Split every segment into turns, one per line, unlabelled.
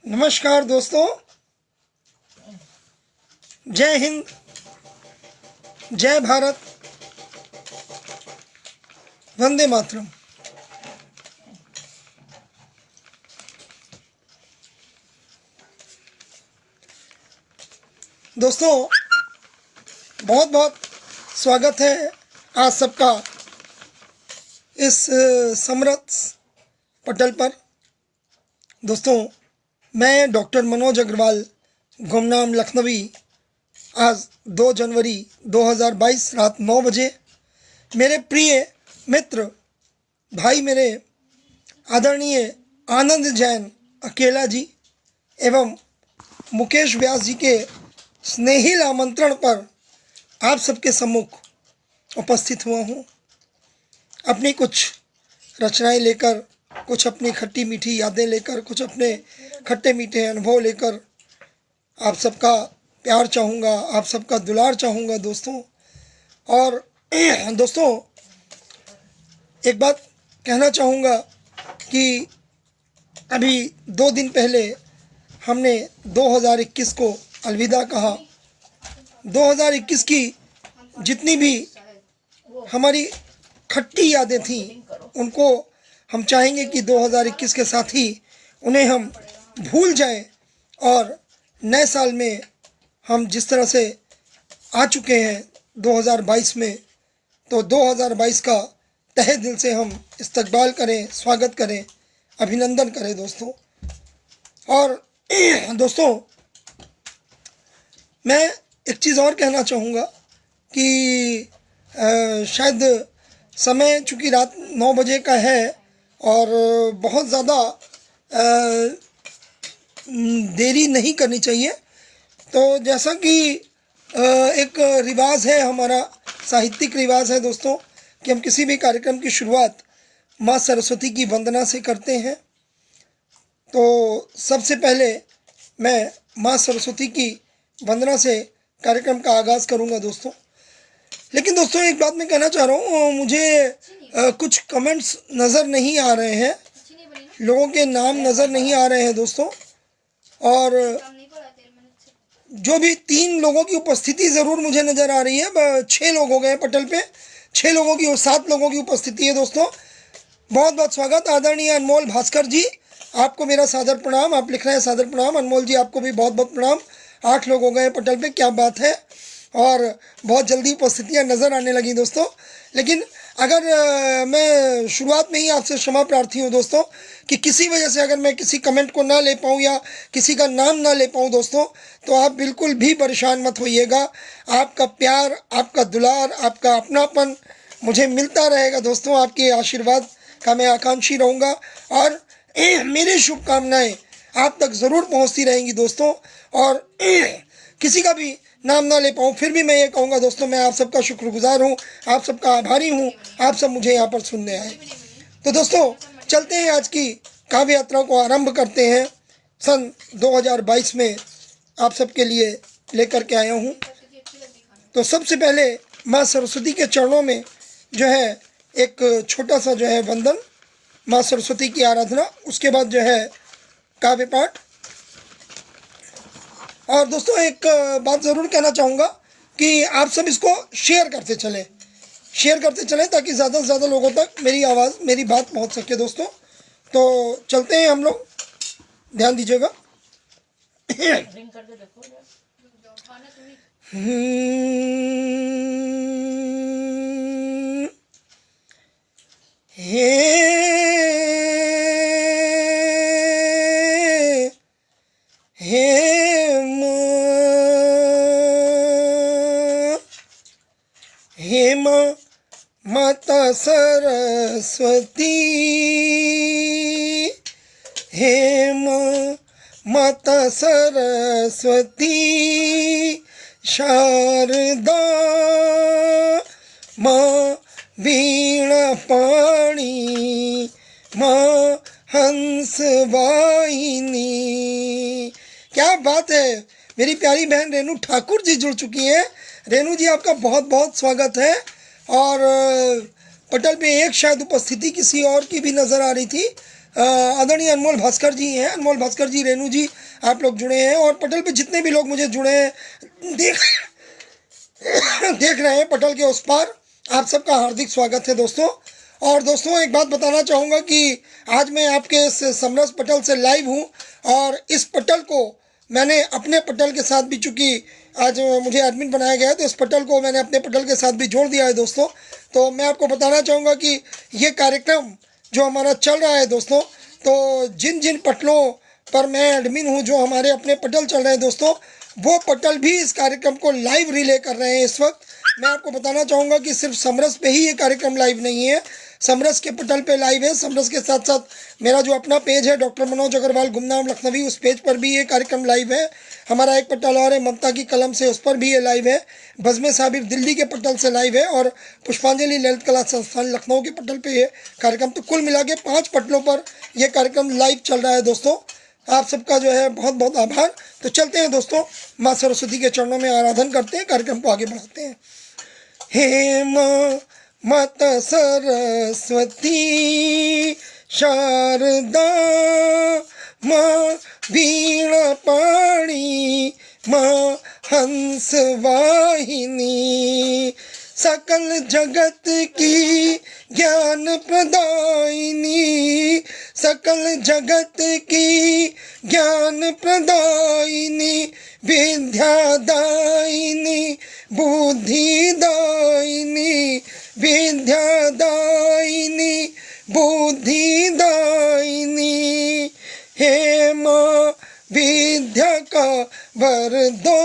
नमस्कार दोस्तों, जय हिंद, जय भारत, वंदे मातरम। दोस्तों, बहुत बहुत स्वागत है आप सबका इस समरस पटल पर। दोस्तों, मैं डॉक्टर मनोज अग्रवाल, गुमनाम लखनवी, आज 2 जनवरी 2022 रात 9 बजे मेरे प्रिय मित्र भाई, मेरे आदरणीय आनंद जैन अकेला जी एवं मुकेश व्यास जी के स्नेहिल आमंत्रण पर आप सबके सम्मुख उपस्थित हुआ हूँ। अपनी कुछ रचनाएं लेकर, कुछ अपनी खट्टी मीठी यादें लेकर, कुछ अपने खट्टे मीठे अनुभव लेकर आप सबका प्यार चाहूँगा, आप सबका दुलार चाहूँगा दोस्तों। और दोस्तों, एक बात कहना चाहूँगा कि अभी 2 दिन पहले हमने 2021 को अलविदा कहा। 2021 की जितनी भी हमारी खट्टी यादें थीं, उनको हम चाहेंगे कि 2021 के साथ ही उन्हें हम भूल जाएं और नए साल में हम जिस तरह से आ चुके हैं 2022 में, तो 2022 का तहे दिल से हम इस्तकबाल करें, स्वागत करें, अभिनंदन करें दोस्तों। और दोस्तों, मैं एक चीज़ और कहना चाहूँगा कि शायद समय चूँकि रात 9 बजे का है और बहुत ज़्यादा देरी नहीं करनी चाहिए। तो जैसा कि एक रिवाज है, हमारा साहित्यिक रिवाज है दोस्तों, कि हम किसी भी कार्यक्रम की शुरुआत माँ सरस्वती की वंदना से करते हैं। तो सबसे पहले मैं माँ सरस्वती की वंदना से कार्यक्रम का आगाज़ करूँगा दोस्तों। लेकिन दोस्तों, एक बात मैं कहना चाह रहा हूँ, मुझे कुछ कमेंट्स नज़र नहीं आ रहे हैं, लोगों के नाम नज़र नहीं आ रहे हैं दोस्तों। और जो भी 3 लोगों की उपस्थिति ज़रूर मुझे नज़र आ रही है। 6 लोग हो गए पटल पे, 6 लोगों की और 7 लोगों की उपस्थिति है दोस्तों। बहुत बहुत स्वागत। आदरणीय अनमोल भास्कर जी, आपको मेरा सादर प्रणाम। आप लिख रहे हैं सादर प्रणाम। अनमोल जी, आपको भी बहुत बहुत प्रणाम। 8 लोग हो गए पटल पे, क्या बात है। और बहुत जल्दी उपस्थितियाँ नज़र आने लगी दोस्तों। लेकिन अगर मैं शुरुआत में ही आपसे क्षमा प्रार्थी हूँ दोस्तों कि किसी वजह से अगर मैं किसी कमेंट को ना ले पाऊँ या किसी का नाम ना ले पाऊँ दोस्तों, तो आप बिल्कुल भी परेशान मत होइएगा। आपका प्यार, आपका दुलार, आपका अपनापन मुझे मिलता रहेगा दोस्तों। आपके आशीर्वाद का मैं आकांक्षी रहूँगा और मेरी शुभकामनाएँ आप तक ज़रूर पहुँचती रहेंगी दोस्तों। और किसी का भी नाम ना ले पाऊँ, फिर भी मैं ये कहूँगा दोस्तों, मैं आप सबका शुक्रगुजार हूँ, आप सबका आभारी हूँ, आप सब मुझे यहाँ पर सुनने आए। तो दोस्तों, चलते हैं, आज की काव्य यात्रा को आरंभ करते हैं। सन 2022 में आप सबके लिए लेकर के आया हूँ। तो सबसे पहले माँ सरस्वती के चरणों में जो है एक छोटा सा जो है वंदन, माँ सरस्वती की आराधना, उसके बाद जो है काव्य पाठ। और दोस्तों, एक बात ज़रूर कहना चाहूँगा कि आप सब इसको शेयर करते चलें ताकि ज़्यादा से ज़्यादा लोगों तक मेरी आवाज़, मेरी बात पहुँच सके दोस्तों। तो चलते हैं हम लोग, ध्यान दीजिएगा। हेम माता सरस्वती, हेम माता सरस्वती, शारदा माँ वीणा पाणी, माँ हंस वाहिनी। क्या बात है। मेरी प्यारी बहन रेनू ठाकुर जी जुड़ चुकी हैं। रेनू जी, आपका बहुत बहुत स्वागत है। और पटल पे एक शायद उपस्थिति किसी और की भी नज़र आ रही थी, आदरणीय अनमोल भास्कर जी हैं, अनमोल भास्कर जी, रेणु जी, आप लोग जुड़े हैं। और पटल पे जितने भी लोग मुझे जुड़े हैं, देख रहे हैं पटल के उस पार, आप सबका हार्दिक स्वागत है दोस्तों। और दोस्तों एक बात बताना चाहूँगा कि आज मैं आपके इस समरस पटल से लाइव हूँ, और इस पटल को मैंने अपने पटल के साथ भी, चूँकि आज मुझे एडमिन बनाया गया है, तो इस पटल को मैंने अपने पटल के साथ भी जोड़ दिया है दोस्तों। तो मैं आपको बताना चाहूँगा कि ये कार्यक्रम जो हमारा चल रहा है दोस्तों, तो जिन जिन पटलों पर मैं एडमिन हूँ, जो हमारे अपने पटल चल रहे हैं दोस्तों, वो पटल भी इस कार्यक्रम को लाइव रिले कर रहे हैं इस वक्त। मैं आपको बताना चाहूँगा कि सिर्फ समरस पे ही ये कार्यक्रम लाइव नहीं है, समरस के पटल पे लाइव है। समरस के साथ साथ मेरा जो अपना पेज है डॉक्टर मनोज अग्रवाल गुमनाम लखनवी, उस पेज पर भी ये कार्यक्रम लाइव है। हमारा एक पटल और है ममता की कलम से, उस पर भी ये लाइव है। बज़्म साबिर दिल्ली के पटल से लाइव है, और पुष्पांजलि ललित कला संस्थान लखनऊ के पटल पे ये कार्यक्रम, तो कुल मिला के 5 पटलों पर यह कार्यक्रम लाइव चल रहा है दोस्तों। आप सबका जो है बहुत बहुत आभार। तो चलते हैं दोस्तों, माँ सरस्वती के चरणों में आराधन करते हैं, कार्यक्रम को आगे बढ़ाते हैं। हे माँ माता सरस्वती शारदा, माँ वीणा पाणी, माँ हंस वाहिनी, सकल जगत की ज्ञान प्रदायिनी, सकल जगत की ज्ञान प्रदायिनी, विद्यादायिनी बुद्धिदायिनी, विद्यादायिनी बुद्धिदायिनी। हे माँ विद्या का वर दो,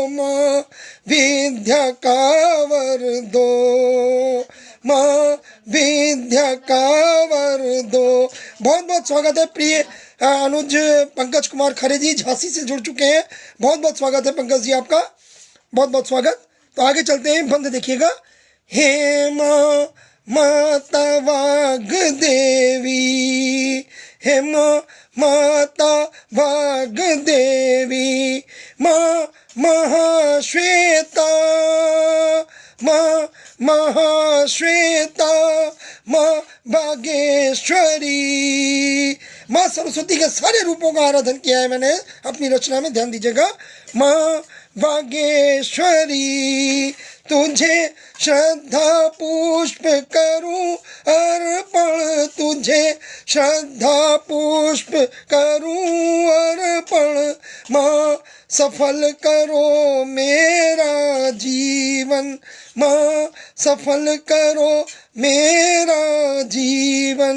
माँ विद्या का वर दो, माँ विद्या का वर दो। बहुत बहुत स्वागत है प्रिय अनुज पंकज कुमार खरे जी, झांसी से जुड़ चुके हैं। बहुत बहुत स्वागत है पंकज जी आपका, बहुत बहुत स्वागत। तो आगे चलते हैं, बंद देखिएगा। हे माँ माता वाग्देवी, हे माँ माता वाग्देवी, माँ महाश्वेता, माँ महाश्वेता, माँ बागेश्वरी। माँ सरस्वती के सारे रूपों का आराधन किया है मैंने अपनी रचना में, ध्यान दीजिएगा। माँ बागेश्वरी, तुझे श्रद्धा पुष्प करूं अर्पण, तुझे श्रद्धा पुष्प करूं अर्पण, माँ सफल करो मेरा जीवन, माँ सफल करो मेरा जीवन।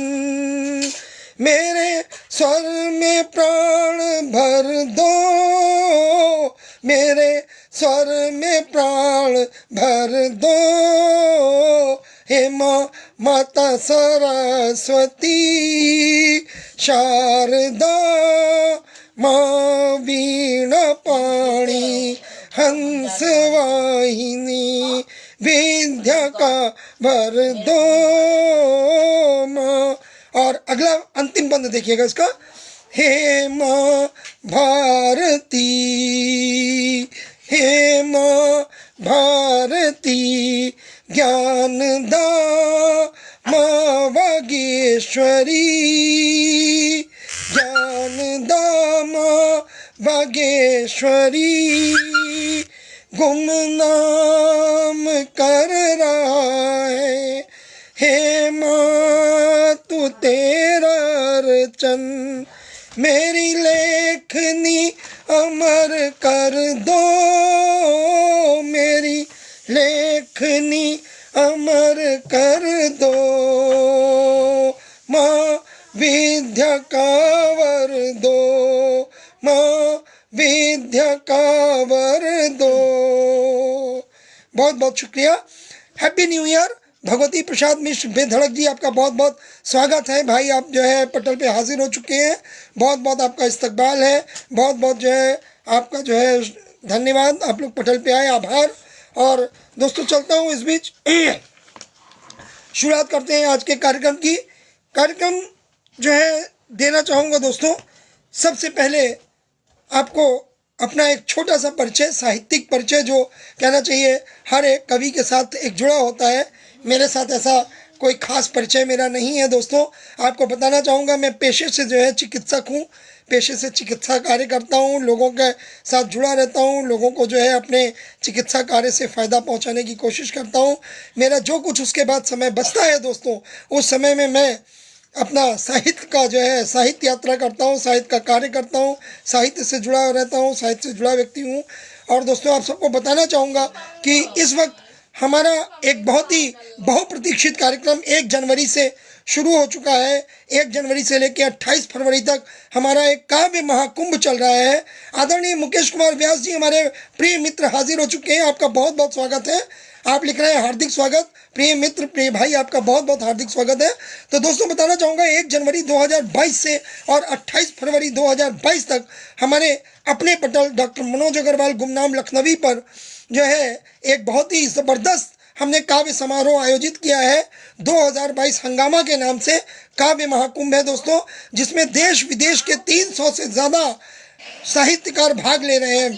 मेरे स्वर में प्राण भर दो, मेरे स्वर में प्राण भर दो, हे माँ माता सरस्वती शारदा, माँ वीणा पाणी हंस वाहिनी, विद्या का भर दो माँ। और अगला अंतिम बंद देखिएगा इसका। हे माँ भारती, हे माँ भारती, ज्ञान दा माँ बागेश्वरी, ज्ञान दा माँ बागेश्वरी। गुमनाम कर रहा है, हे माँ तू तेरा रचन, मेरी लेखनी अमर कर दो, मेरी लेखनी अमर कर दो, माँ विद्या का वर दो, माँ विद्या का वर दो। बहुत बहुत शुक्रिया। Happy new year. Bhagwati Prasad Mishra Bedhadak ji, आपका बहुत बहुत स्वागत है भाई। आप जो है पटल पे हाजिर हो चुके हैं, बहुत बहुत आपका इस्तकबाल है, बहुत बहुत जो है आपका जो है धन्यवाद, आप लोग पटल पे आए, आभार। और दोस्तों चलता हूँ, इस बीच शुरुआत करते हैं आज के कार्यक्रम की। कार्यक्रम जो है देना चाहूँगा दोस्तों, सबसे पहले आपको अपना एक छोटा सा परिचय, साहित्यिक परिचय जो कहना चाहिए हर एक कवि के साथ एक जुड़ा होता है, मेरे साथ ऐसा कोई खास परिचय मेरा नहीं है दोस्तों। आपको बताना चाहूँगा मैं पेशे से जो है चिकित्सक हूँ, पेशे से चिकित्सा कार्य करता हूँ, लोगों के साथ जुड़ा रहता हूँ, लोगों को जो है अपने चिकित्सा कार्य से फ़ायदा पहुँचाने की कोशिश करता हूँ। मेरा जो कुछ उसके बाद समय बचता है दोस्तों, उस समय में मैं अपना साहित्य का जो है साहित्य यात्रा करता हूँ, साहित्य का कार्य करता हूँ, साहित्य से जुड़ा रहता हूँ, साहित्य से जुड़ा व्यक्ति हूँ। और दोस्तों आप सबको बताना चाहूँगा कि इस वक्त हमारा एक बहुत ही बहुप्रतीक्षित कार्यक्रम 1 जनवरी से शुरू हो चुका है। 1 जनवरी से लेकर 28 फरवरी तक हमारा एक काव्य महाकुंभ चल रहा है। आदरणीय मुकेश कुमार व्यास जी हमारे प्रिय मित्र हाजिर हो चुके हैं। आपका बहुत बहुत स्वागत है। आप लिख रहे हैं हार्दिक स्वागत। प्रिय मित्र, प्रिय भाई, आपका बहुत बहुत हार्दिक स्वागत है। तो दोस्तों बताना चाहूँगा 1 जनवरी 2022 से और 28 फरवरी 2022 तक हमारे अपने पटल डॉक्टर मनोज अग्रवाल गुमनाम लखनवी पर जो है एक बहुत ही ज़बरदस्त हमने काव्य समारोह आयोजित किया है। 2022 हंगामा के नाम से काव्य महाकुंभ है दोस्तों, जिसमें देश विदेश के 300 से ज़्यादा साहित्यकार भाग ले रहे हैं।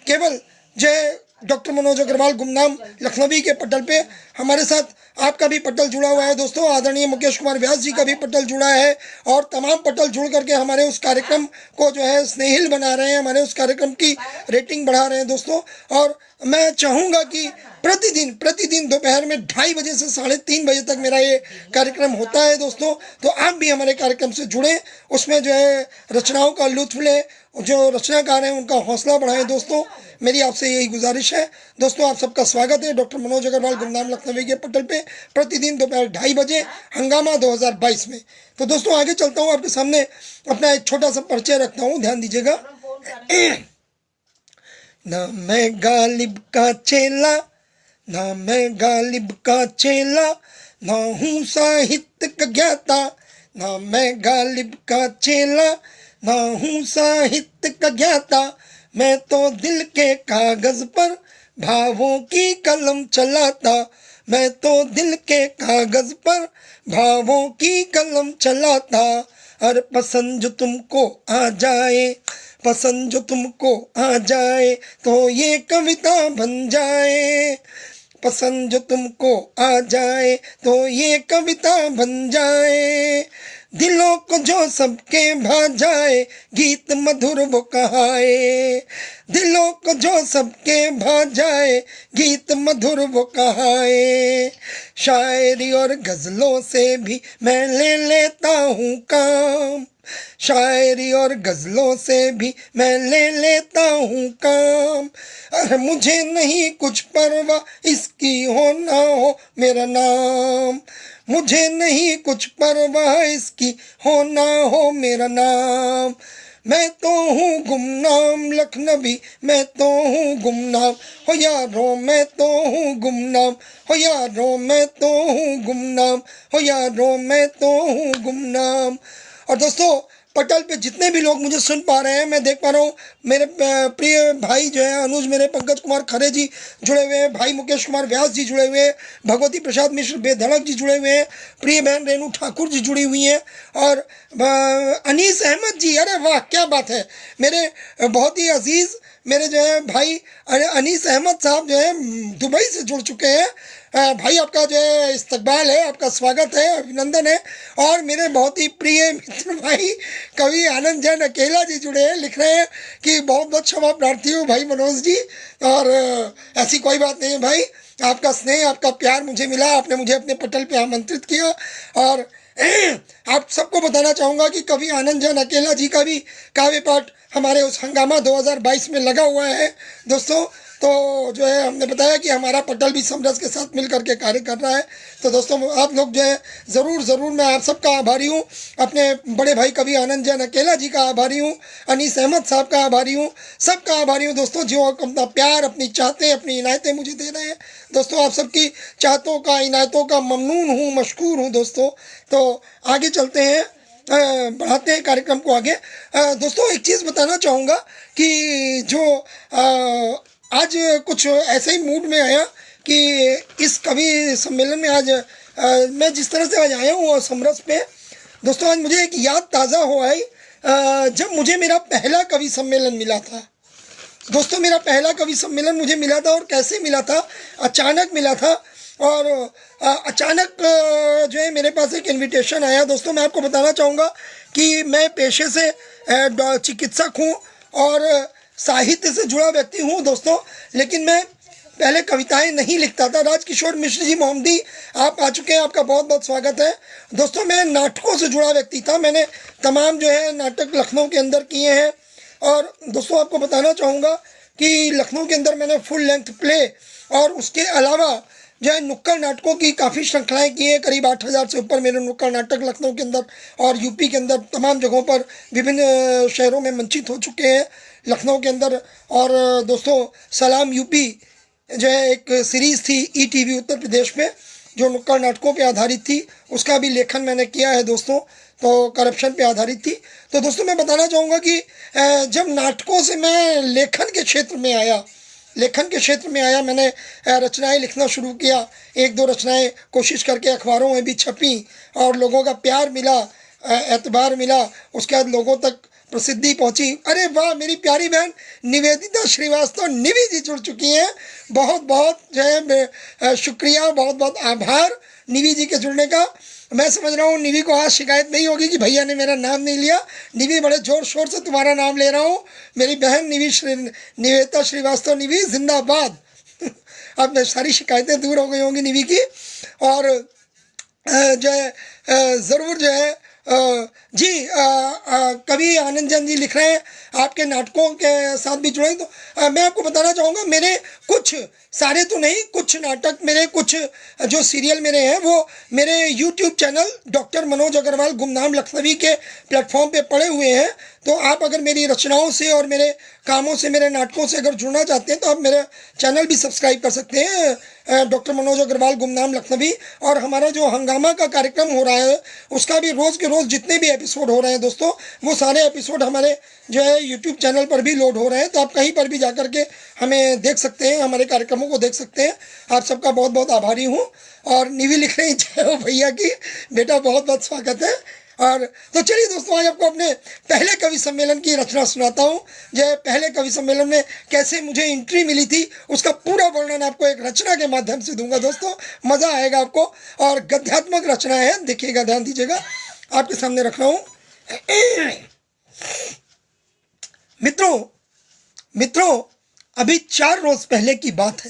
केवल जय डॉक्टर मनोज अग्रवाल गुमनाम लखनवी के पटल पे हमारे साथ आपका भी पटल जुड़ा हुआ है दोस्तों। आदरणीय मुकेश कुमार व्यास जी का भी पटल जुड़ा है और तमाम पटल जुड़ करके हमारे उस कार्यक्रम को जो है स्नेहिल बना रहे हैं, हमारे उस कार्यक्रम की रेटिंग बढ़ा रहे हैं दोस्तों। और मैं चाहूँगा कि प्रतिदिन दोपहर में 2:30 बजे से 3:30 बजे तक मेरा ये कार्यक्रम होता है दोस्तों। तो आप भी हमारे कार्यक्रम से जुड़ें, उसमें जो है रचनाओं का लुत्फ़ लें, जो रचनाकार हैं उनका हौसला बढ़ाएं दोस्तों। मेरी आपसे यही गुजारिश है दोस्तों। आप सबका स्वागत है डॉक्टर मनोज अग्रवाल गुमनाम लखनवी के पटल पे प्रतिदिन दोपहर 2:30 बजे हंगामा 2022 में। तो दोस्तों आगे चलता हूँ, आपके सामने अपना एक छोटा सा परिचय रखता हूँ, ध्यान दीजिएगा। ना मैं गालिब का चेला, ना मैं गालिब का चेला, ना हूँ साहित्य का ज्ञाता। ना मैं गालिब का चेला, ना हूँ साहित्य का ज्ञाता। मैं तो दिल के कागज पर भावों की कलम चलाता। मैं तो दिल के कागज पर भावों की कलम चलाता। और पसंद जो तुमको आ जाए, पसंद जो तुमको आ जाए, तो ये कविता बन जाए। पसंद जो तुमको आ जाए, तो ये कविता बन जाए। दिलों को जो सबके भा जाए, गीत मधुर वो कहाए। दिलों को जो सबके भा जाए, गीत मधुर वो कहाए। शायरी और गज़लों से भी मैं ले लेता हूँ काम। शायरी और गज़लों से भी मैं ले लेता हूँ काम। अरे मुझे नहीं कुछ परवाह इसकी हो ना हो मेरा नाम। मुझे नहीं कुछ परवाह इसकी हो ना हो मेरा नाम। मैं तो हूँ गुमनाम लखनवी, मैं तो हूँ गुमनाम हो यारों, मैं तो हूँ गुमनाम हो यारों, मैं तो हूँ गुमनाम हो यारों, मैं तो हूँ गुमनाम। और दोस्तों पटल पे जितने भी लोग मुझे सुन पा रहे हैं, मैं देख पा रहा हूँ मेरे प्रिय भाई जो है अनुज, मेरे पंकज कुमार खरे जी जुड़े हुए हैं, भाई मुकेश कुमार व्यास जी जुड़े हुए हैं, भगवती प्रसाद मिश्र बेधड़क जी जुड़े हुए हैं, प्रिय बहन रेणु ठाकुर जी जुड़ी हुई हैं, और अनीस अहमद जी, अरे वाह क्या बात है। मेरे बहुत ही अजीज़ मेरे जो है भाई अनीस अहमद साहब जो है दुबई से जुड़ चुके हैं। भाई आपका जो है इस्तकबाल है, आपका स्वागत है, अभिनंदन है। और मेरे बहुत ही प्रिय मित्र भाई कवि आनंद जैन अकेला जी जुड़े हैं, लिख रहे हैं कि बहुत बहुत क्षमा प्रार्थी हूँ भाई मनोज जी। और ऐसी कोई बात नहीं है भाई, आपका स्नेह आपका प्यार मुझे मिला, आपने मुझे अपने पटल पे आमंत्रित किया। और आप सबको बताना चाहूँगा कि कवि आनंद जैन अकेला जी का भी काव्य पाठ हमारे उस हंगामा 2022 में लगा हुआ है दोस्तों। तो जो है हमने बताया कि हमारा पटल भी समरस के साथ मिल करके कार्य कर रहा है। तो दोस्तों आप लोग जो है ज़रूर मैं आप सबका आभारी हूँ, अपने बड़े भाई कवि आनंद जैन अकेला जी का आभारी हूँ, अनीस अहमद साहब का आभारी हूँ, सबका आभारी हूँ दोस्तों, जो अपना प्यार अपनी चाहतें अपनी इनायतें मुझे दे रहे हैं दोस्तों। आप सबकी चाहतों का इनायतों का ममनून हूँ, मशकूर हूँ दोस्तों। तो आगे चलते हैं, बढ़ाते हैं कार्यक्रम को आगे। दोस्तों एक चीज़ बताना चाहूँगा कि जो आज कुछ ऐसे ही मूड में आया कि इस कवि सम्मेलन में आज मैं जिस तरह से आज आया हूँ समरस पे दोस्तों, आज मुझे एक याद ताज़ा हो आई जब मुझे मेरा पहला कवि सम्मेलन मिला था दोस्तों। मेरा पहला कवि सम्मेलन मुझे मिला था और कैसे मिला था, अचानक मिला था। और अचानक जो है मेरे पास एक इनविटेशन आया। दोस्तों मैं आपको बताना चाहूँगा कि मैं पेशे से चिकित्सक हूँ और साहित्य से जुड़ा व्यक्ति हूँ दोस्तों, लेकिन मैं पहले कविताएं नहीं लिखता था। राजकिशोर मिश्र जी मोहम्मदी आप आ चुके हैं, आपका बहुत बहुत स्वागत है। दोस्तों मैं नाटकों से जुड़ा व्यक्ति था, मैंने तमाम जो है नाटक लखनऊ के अंदर किए हैं। और दोस्तों आपको बताना चाहूँगा कि लखनऊ के अंदर मैंने फुल लेंथ प्ले और उसके अलावा जो है नुक्कड़ नाटकों की काफ़ी श्रृंखलाएँ की हैं। करीब 8,000 से ऊपर मेरे नुक्कड़ नाटक लखनऊ के अंदर और यूपी के अंदर तमाम जगहों पर विभिन्न शहरों में मंचित हो चुके हैं लखनऊ के अंदर। और दोस्तों सलाम यूपी जो है एक सीरीज़ थी ETV उत्तर प्रदेश में जो नुक्कड़ नाटकों पे आधारित थी, उसका भी लेखन मैंने किया है दोस्तों, तो करप्शन पे आधारित थी। तो दोस्तों मैं बताना चाहूँगा कि जब नाटकों से मैं लेखन के क्षेत्र में आया, मैंने रचनाएं लिखना शुरू किया। 1-2 रचनाएं कोशिश करके अखबारों में भी छपी और लोगों का प्यार मिला, एतबार मिला, उसके बाद लोगों तक प्रसिद्धि पहुंची। अरे वाह, मेरी प्यारी बहन निवेदिता श्रीवास्तव निवि जी जुड़ चुकी हैं। बहुत बहुत जो है शुक्रिया, बहुत बहुत आभार निवि जी के जुड़ने का। मैं समझ रहा हूँ निवि को आज शिकायत नहीं होगी कि भैया ने मेरा नाम नहीं लिया। निवि बड़े जोर शोर से तुम्हारा नाम ले रहा हूँ, मेरी बहन निवेदिता श्रीवास्तव निवि जिंदाबाद। अब सारी शिकायतें दूर हो गई होंगी निवि की। और जो है ज़रूर जो है जी कवि आनंद जैन जी लिख रहे हैं आपके नाटकों के साथ भी जुड़े। तो मैं आपको बताना चाहूँगा मेरे कुछ, सारे तो नहीं, कुछ नाटक मेरे, कुछ जो सीरियल मेरे हैं वो मेरे YouTube channel doctor Manoj Agrawal Gumnam Lakhnavi के प्लेटफॉर्म पे पड़े हुए हैं। तो आप अगर मेरी रचनाओं से और मेरे कामों से, मेरे नाटकों से अगर जुड़ना चाहते हैं तो आप मेरा चैनल भी सब्सक्राइब कर सकते हैं, डॉक्टर मनोज अग्रवाल गुमनाम लखनवी। और हमारा जो हंगामा का कार्यक्रम हो रहा है उसका भी रोज़ के रोज़ जितने भी एपिसोड हो रहे हैं दोस्तों, वो सारे एपिसोड हमारे जो है YouTube चैनल पर भी लोड हो रहे हैं। तो आप कहीं पर भी जा कर के हमें देख सकते हैं, हमारे कार्यक्रमों को देख सकते हैं। आप सबका बहुत बहुत आभारी हूँ। और निवि लिख रही जय हो भैया की, बेटा बहुत बहुत स्वागत है। और तो चलिए दोस्तों आज आपको अपने पहले कवि सम्मेलन की रचना सुनाता हूँ। जो पहले कवि सम्मेलन में कैसे मुझे एंट्री मिली थी उसका पूरा वर्णन आपको एक रचना के माध्यम से दूंगा दोस्तों, मज़ा आएगा आपको। और गद्यात्मक रचना है, देखिएगा, ध्यान दीजिएगा, आपके सामने रख रहा हूँ। मित्रों अभी 4 रोज पहले की बात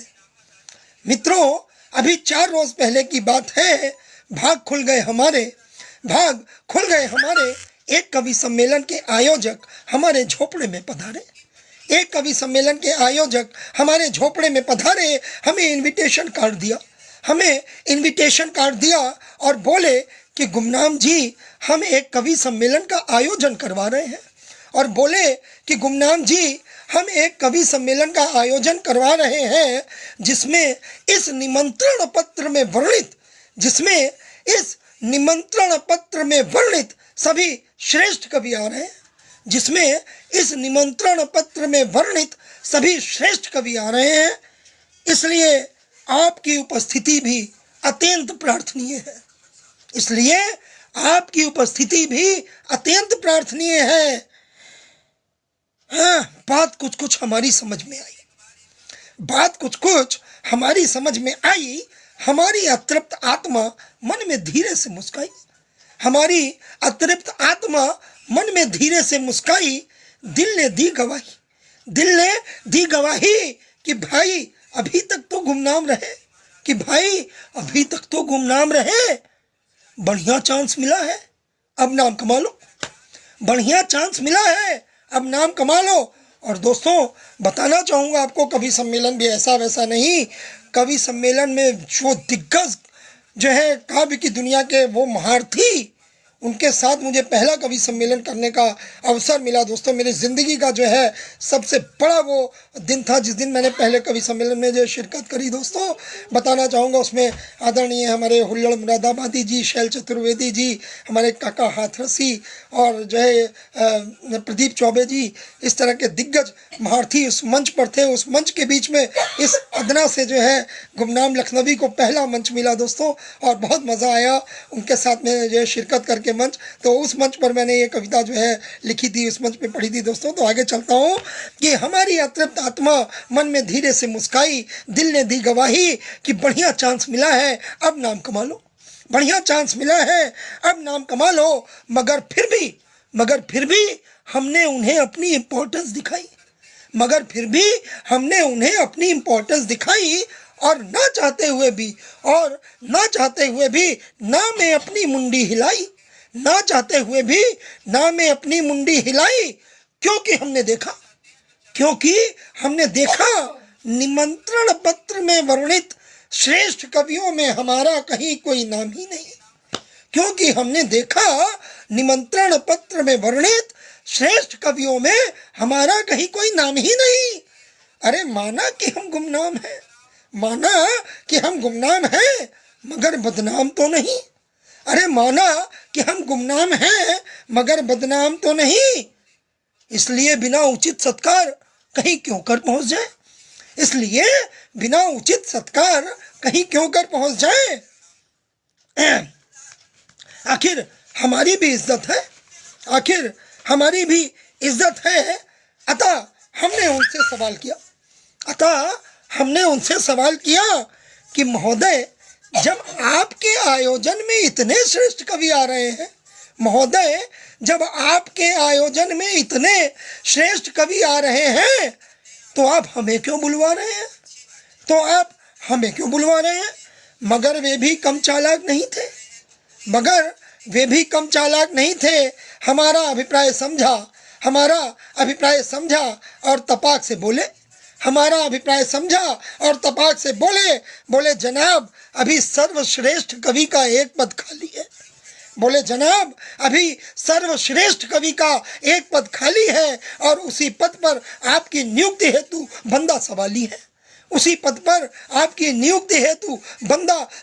है। भाग खुल गए हमारे एक कवि सम्मेलन के आयोजक हमारे झोपड़े में पधारे। हमें इनविटेशन कार्ड दिया और बोले कि गुमनाम जी हम एक कवि सम्मेलन का आयोजन करवा रहे हैं। जिसमें इस निमंत्रण पत्र में वर्णित सभी श्रेष्ठ कवि आ रहे हैं। इसलिए आपकी उपस्थिति भी अत्यंत प्रार्थनीय है। हाँ, बात कुछ हमारी समझ में आई। हमारी अतृप्त आत्मा मन में धीरे से मुस्काई। दिल ने दी गवाही कि भाई अभी तक तो गुमनाम रहे। बढ़िया चांस मिला है, अब नाम कमा लो। और दोस्तों बताना चाहूँगा आपको, कवि सम्मेलन भी ऐसा वैसा नहीं। कवि सम्मेलन में जो दिग्गज जो है काव्य की दुनिया के वो महारथी, उनके साथ मुझे पहला कवि सम्मेलन करने का अवसर मिला दोस्तों। मेरी ज़िंदगी का जो है सबसे बड़ा वो दिन था जिस दिन मैंने पहले कवि सम्मेलन में जो शिरकत करी दोस्तों। बताना चाहूँगा उसमें आदरणीय हमारे हुल्लड़ मुरादाबादी जी, शैल चतुर्वेदी जी, हमारे काका हाथरसी और जो है प्रदीप चौबे जी, इस तरह के दिग्गज महारथी उस मंच पर थे। उस मंच के बीच में इस अदना से जो है गुमनाम लखनवी को पहला मंच मिला दोस्तों, और बहुत मज़ा आया उनके साथ में जो है शिरकत करके। के मंच, तो उस मंच पर मैंने ये कविता जो है लिखी थी, उस मंच पे पढ़ी थी दोस्तों। तो आगे चलता हूँ कि हमारी अतृप्त आत्मा मन में धीरे से मुस्काई, दिल ने दी गवाही कि बढ़िया चांस मिला है अब नाम कमा लो, बढ़िया चांस मिला है अब नाम कमा लो। मगर फिर भी हमने उन्हें अपनी इम्पोर्टेंस दिखाई, मगर फिर भी हमने उन्हें अपनी इम्पोर्टेंस दिखाई, और ना चाहते हुए भी ना मैं अपनी मुंडी हिलाई, ना चाहते हुए भी ना मैं अपनी मुंडी हिलाई, क्योंकि हमने देखा निमंत्रण पत्र में वर्णित श्रेष्ठ कवियों में हमारा कहीं कोई नाम ही नहीं, क्योंकि हमने देखा निमंत्रण पत्र में वर्णित श्रेष्ठ कवियों में हमारा कहीं कोई नाम ही नहीं। अरे माना कि हम गुमनाम हैं मगर बदनाम तो नहीं, अरे माना कि हम गुमनाम हैं मगर बदनाम तो नहीं, इसलिए बिना उचित सत्कार कहीं क्यों कर पहुंच जाए, इसलिए बिना उचित सत्कार कहीं क्यों कर पहुंच जाए। आखिर हमारी भी इज्जत है, अतः हमने उनसे सवाल किया कि महोदय जब आपके आयोजन में इतने श्रेष्ठ कवि आ रहे हैं, महोदय जब आपके आयोजन में इतने श्रेष्ठ कवि आ रहे हैं तो आप हमें क्यों बुलवा रहे हैं, मगर वे भी कम चालाक नहीं थे, हमारा अभिप्राय समझा और तपाक से बोले जनाब अभी सर्वश्रेष्ठ कवि का एक पद खाली है, और उसी पद पर आपकी नियुक्ति हेतु बंदा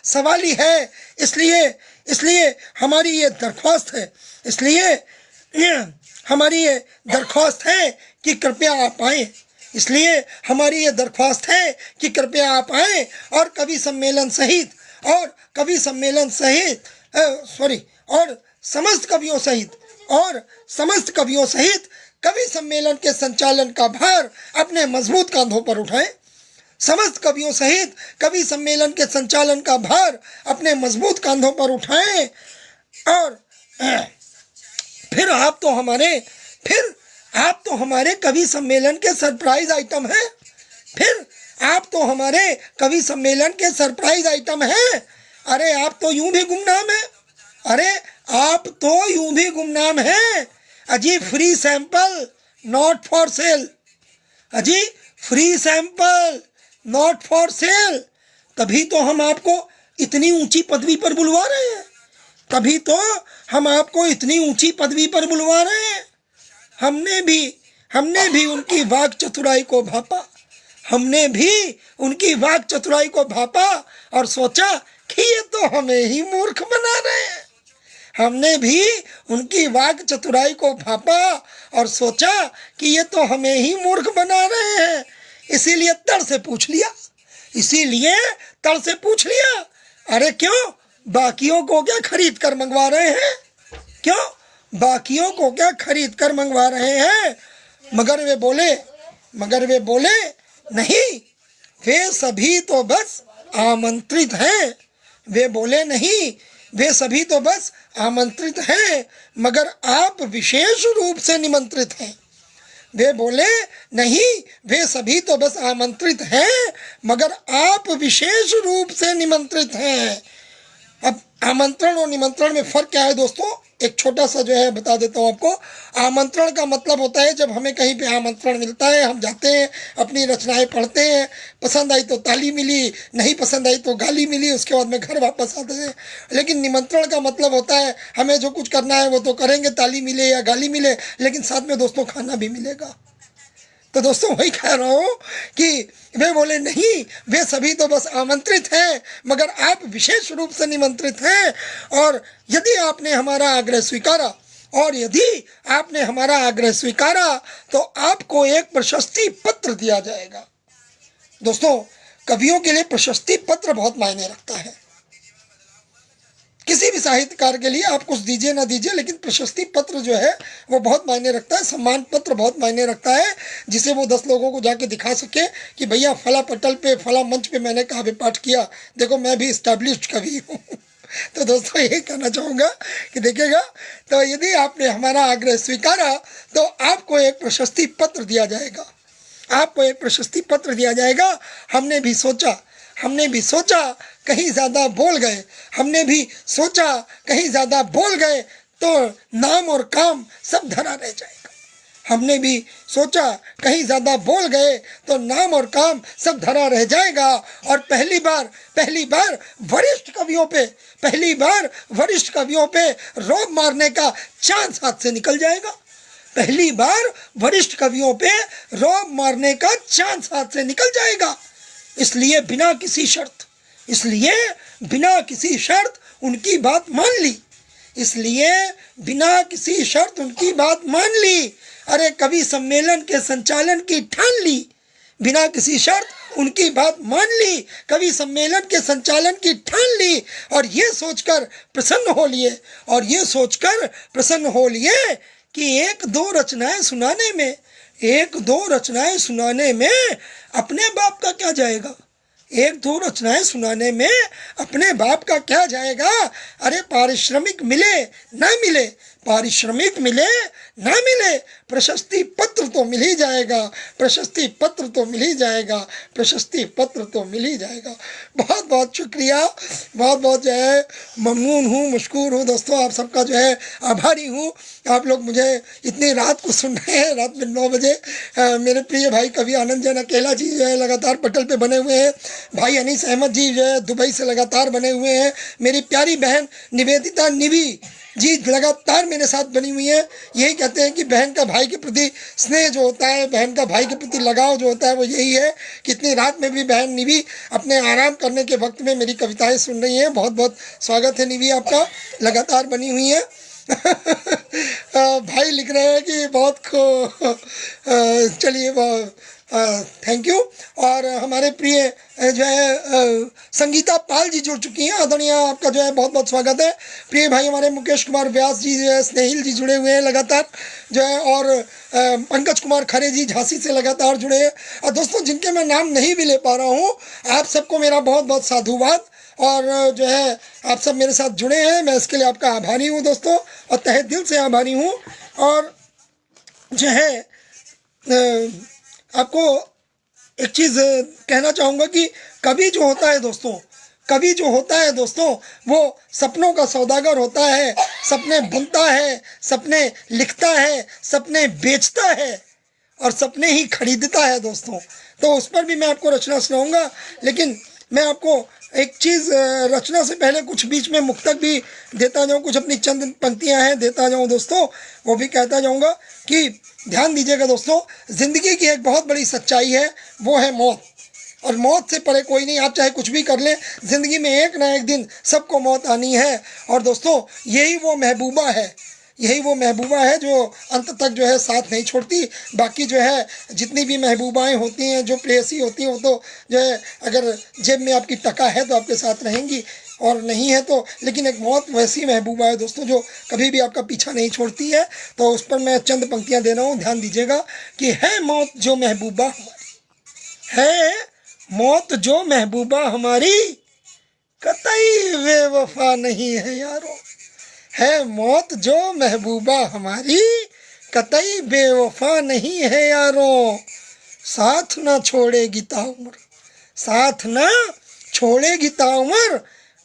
सवाली है, इसलिए हमारी ये दरख्वास्त है कि कृपया आप आएं, और कवि सम्मेलन सहित समस्त कवियों सहित कवि सम्मेलन के संचालन का भार अपने मजबूत कांधों पर उठाएं, और फिर आप तो हमारे कवि सम्मेलन के सरप्राइज आइटम हैं, अरे आप तो यूं भी गुमनाम हैं, अजी free sample not for sale, तभी तो हम आपको इतनी ऊंची पदवी पर बुलवा रहे हैं, हमने भी उनकी वाक चतुराई को भापा, और सोचा कि ये तो हमें ही मूर्ख बना रहे हैं, इसीलिए तड़ से पूछ लिया, अरे क्यों बाकियों को क्या खरीद कर मंगवा रहे हैं, मगर वे बोले नहीं वे सभी तो बस आमंत्रित हैं, मगर आप विशेष रूप से निमंत्रित हैं, मगर आप विशेष रूप से निमंत्रित हैं। अब आमंत्रण और निमंत्रण में फ़र्क क्या है दोस्तों, एक छोटा सा जो है बता देता हूँ आपको। आमंत्रण का मतलब होता है जब हमें कहीं पे आमंत्रण मिलता है, हम जाते हैं, अपनी रचनाएं पढ़ते हैं, पसंद आई तो ताली मिली, नहीं पसंद आई तो गाली मिली, उसके बाद में घर वापस आते हैं। लेकिन निमंत्रण का मतलब होता है हमें जो कुछ करना है वो तो करेंगे, ताली मिले या गाली मिले, लेकिन साथ में दोस्तों खाना भी मिलेगा। तो दोस्तों वही कह रहा हूँ कि वे बोले नहीं वे सभी तो बस आमंत्रित हैं, मगर आप विशेष रूप से निमंत्रित हैं, और यदि आपने हमारा आग्रह स्वीकारा तो आपको एक प्रशस्ति पत्र दिया जाएगा। दोस्तों कवियों के लिए प्रशस्ति पत्र बहुत मायने रखता है। किसी भी साहित्यकार के लिए आप कुछ दीजिए ना दीजिए, लेकिन प्रशस्ति पत्र जो है वो बहुत मायने रखता है, सम्मान पत्र बहुत मायने रखता है, जिसे वो 10 लोगों को जाके दिखा सके कि भैया फला पटल पे फला मंच पे मैंने काव्य पाठ किया, देखो मैं भी इस्टेब्लिश्ड कवि हूँ। तो दोस्तों ये कहना चाहूँगा कि देखिएगा, तो यदि आपने हमारा आग्रह स्वीकारा तो आपको एक प्रशस्ति पत्र दिया जाएगा, आपको एक प्रशस्ति पत्र दिया जाएगा। हमने भी सोचा कहीं ज़्यादा बोल गए, हमने भी सोचा कहीं ज़्यादा बोल गए तो नाम और काम सब धरा रह जाएगा। हमने भी सोचा कहीं ज़्यादा बोल गए तो नाम और काम सब धरा रह जाएगा। और पहली बार वरिष्ठ कवियों पे रोब मारने का चांस हाथ से निकल जाएगा। पहली बार वरिष्ठ कवियों पे रोब मारने का चांस हाथ से निकल जाएगा। इसलिए बिना किसी शर्त उनकी बात मान ली। अरे कवि सम्मेलन के संचालन की ठान ली, बिना किसी शर्त उनकी बात मान ली, कवि सम्मेलन के संचालन की ठान ली। और ये सोचकर प्रसन्न हो लिए कि एक दो रचनाएं सुनाने में अपने बाप का क्या जाएगा, अरे पारिश्रमिक मिले प्रशस्ति पत्र तो मिल ही जाएगा। बहुत बहुत शुक्रिया, बहुत जो है ममनून हूँ, मशकूर हूँ दोस्तों, आप सबका जो है आभारी हूँ। आप लोग मुझे इतनी रात को सुन रहे हैं, रात में 9 बजे। मेरे प्रिय भाई कवि आनंद जैन अकेला जी जो है लगातार पटल पे बने हुए हैं, भाई अनीस अहमद जी जो है दुबई से लगातार बने हुए हैं, मेरी प्यारी बहन निवेदिता निवी जी लगातार मेरे साथ बनी हुई है। यही कहते हैं कि बहन का भाई के प्रति स्नेह जो होता है, बहन का भाई के प्रति लगाव जो होता है, वो यही है कि इतनी रात में भी बहन निवी अपने आराम करने के वक्त में मेरी कविताएं सुन रही हैं। बहुत बहुत स्वागत है निवी आपका, लगातार बनी हुई है। भाई लिख रहे हैं कि बहुत चलिए थैंक यू। और हमारे प्रिय जो है संगीता पाल जी जुड़ चुकी हैं, आदरणीय आपका जो है बहुत बहुत स्वागत है। प्रिय भाई हमारे मुकेश कुमार व्यास जी जो है, स्नेहिल जी जुड़े हुए हैं लगातार जो है, और पंकज कुमार खरे जी झांसी से लगातार जुड़े हैं। और दोस्तों जिनके मैं नाम नहीं भी ले पा रहा हूँ, आप सबको मेरा बहुत बहुत साधुवाद, और जो है आप सब मेरे साथ जुड़े हैं, मैं इसके लिए आपका आभारी हूँ दोस्तों, और तहे दिल से आभारी हूँ। और जो है आपको एक चीज़ कहना चाहूँगा कि कवि जो होता है दोस्तों वो सपनों का सौदागर होता है, सपने बुनता है, सपने लिखता है, सपने बेचता है और सपने ही खरीदता है दोस्तों। तो उस पर भी मैं आपको रचना सुनाऊंगा, लेकिन मैं आपको एक चीज़ रचना से पहले कुछ बीच में मुक्तक भी देता जाऊँ, कुछ अपनी चंद पंक्तियाँ हैं देता जाऊँ दोस्तों, वो भी कहता जाऊँगा कि ध्यान दीजिएगा दोस्तों। ज़िंदगी की एक बहुत बड़ी सच्चाई है, वो है मौत, और मौत से परे कोई नहीं। आप चाहे कुछ भी कर लें, ज़िंदगी में एक ना एक दिन सबको मौत आनी है। और दोस्तों यही वो महबूबा है जो अंत तक जो है साथ नहीं छोड़ती। बाकी जो है जितनी भी महबूबाएं होती हैं, जो प्रेयसी होती हैं, वो तो जो है अगर जेब में आपकी टका है तो आपके साथ रहेंगी, और नहीं है तो, लेकिन एक मौत वैसी महबूबा है दोस्तों जो कभी भी आपका पीछा नहीं छोड़ती है। तो उस पर मैं चंद पंक्तियां दे रहा हूँ, ध्यान दीजिएगा कि है मौत जो महबूबा हमारी, कतई बेवफा नहीं है यारो। है मौत जो महबूबा हमारी, कतई बेवफा नहीं है यारो। साथ ना छोड़ेगी ताउमर,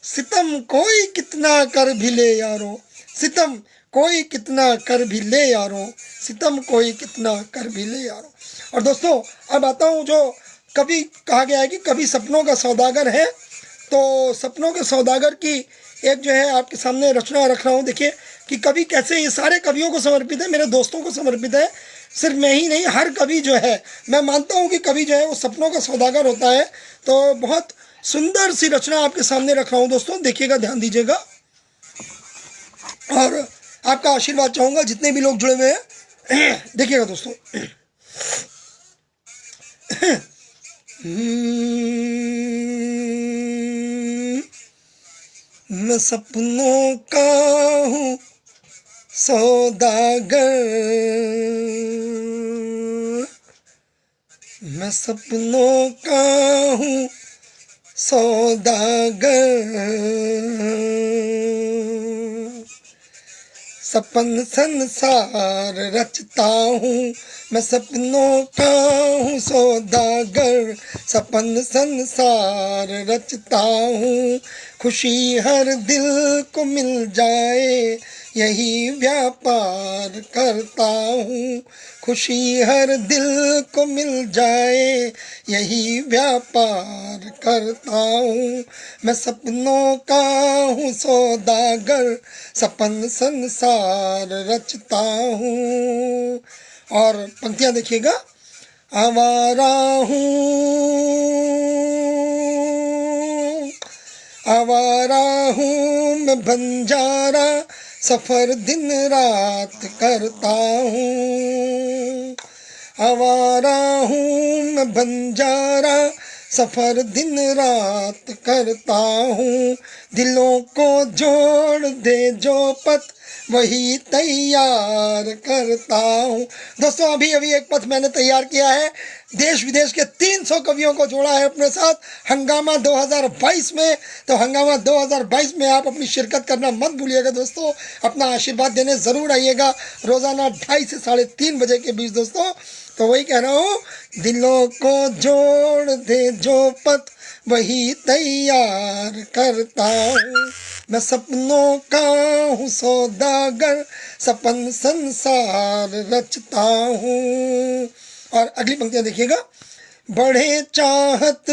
सितम कोई कितना कर भी ले यारो। और दोस्तों अब आता हूँ, जो कवि कहा गया है कि कवि सपनों का सौदागर है, तो सपनों के सौदागर की एक जो है आपके सामने रचना रख रहा हूँ। देखिए कि कवि कैसे, ये सारे कवियों को समर्पित है, मेरे दोस्तों को समर्पित है, सिर्फ मैं ही नहीं, हर कवि जो है, मैं मानता हूँ कि कवि जो है वो सपनों का सौदागर होता है। तो बहुत सुंदर सी रचना आपके सामने रख रहा हूँ दोस्तों, देखिएगा, ध्यान दीजिएगा, और आपका आशीर्वाद चाहूँगा जितने भी लोग जुड़े हुए हैं। देखिएगा दोस्तों। मैं सपनों का हूँ सौदागर, मैं सपनों का हूँ सौदागर, सपन संसार रचता हूँ, मैं सपनों का हूँ सौदागर, सपन संसार रचता हूँ। खुशी हर दिल को मिल जाए यही व्यापार करता हूँ, खुशी हर दिल को मिल जाए यही व्यापार करता हूँ। मैं सपनों का हूँ सौदागर, सपन संसार रचता हूँ। और पंक्तियाँ देखिएगा, आवारा हूँ मैं बंजारा, सफर दिन रात करता हूँ। आवारा हूँ मैं बंजारा, सफर दिन रात करता हूँ। दिलों को जोड़ दे जो पथ वही तैयार करता हूँ। दोस्तों अभी एक पथ मैंने तैयार किया है, देश विदेश के 300 कवियों को जोड़ा है अपने साथ हंगामा 2022 में। तो हंगामा 2022 में आप अपनी शिरकत करना मत भूलिएगा दोस्तों, अपना आशीर्वाद देने ज़रूर आइएगा रोज़ाना 2:30 से 3:30 बजे के बीच दोस्तों। तो वही कह रहा हूँ, दिलों को जोड़ दे जो पथ वही तैयार करता हूँ। मैं सपनों का हूँ सौदागर, सपन संसार रचता हूँ। और अगली पंक्तियाँ देखिएगा, बढ़े चाहत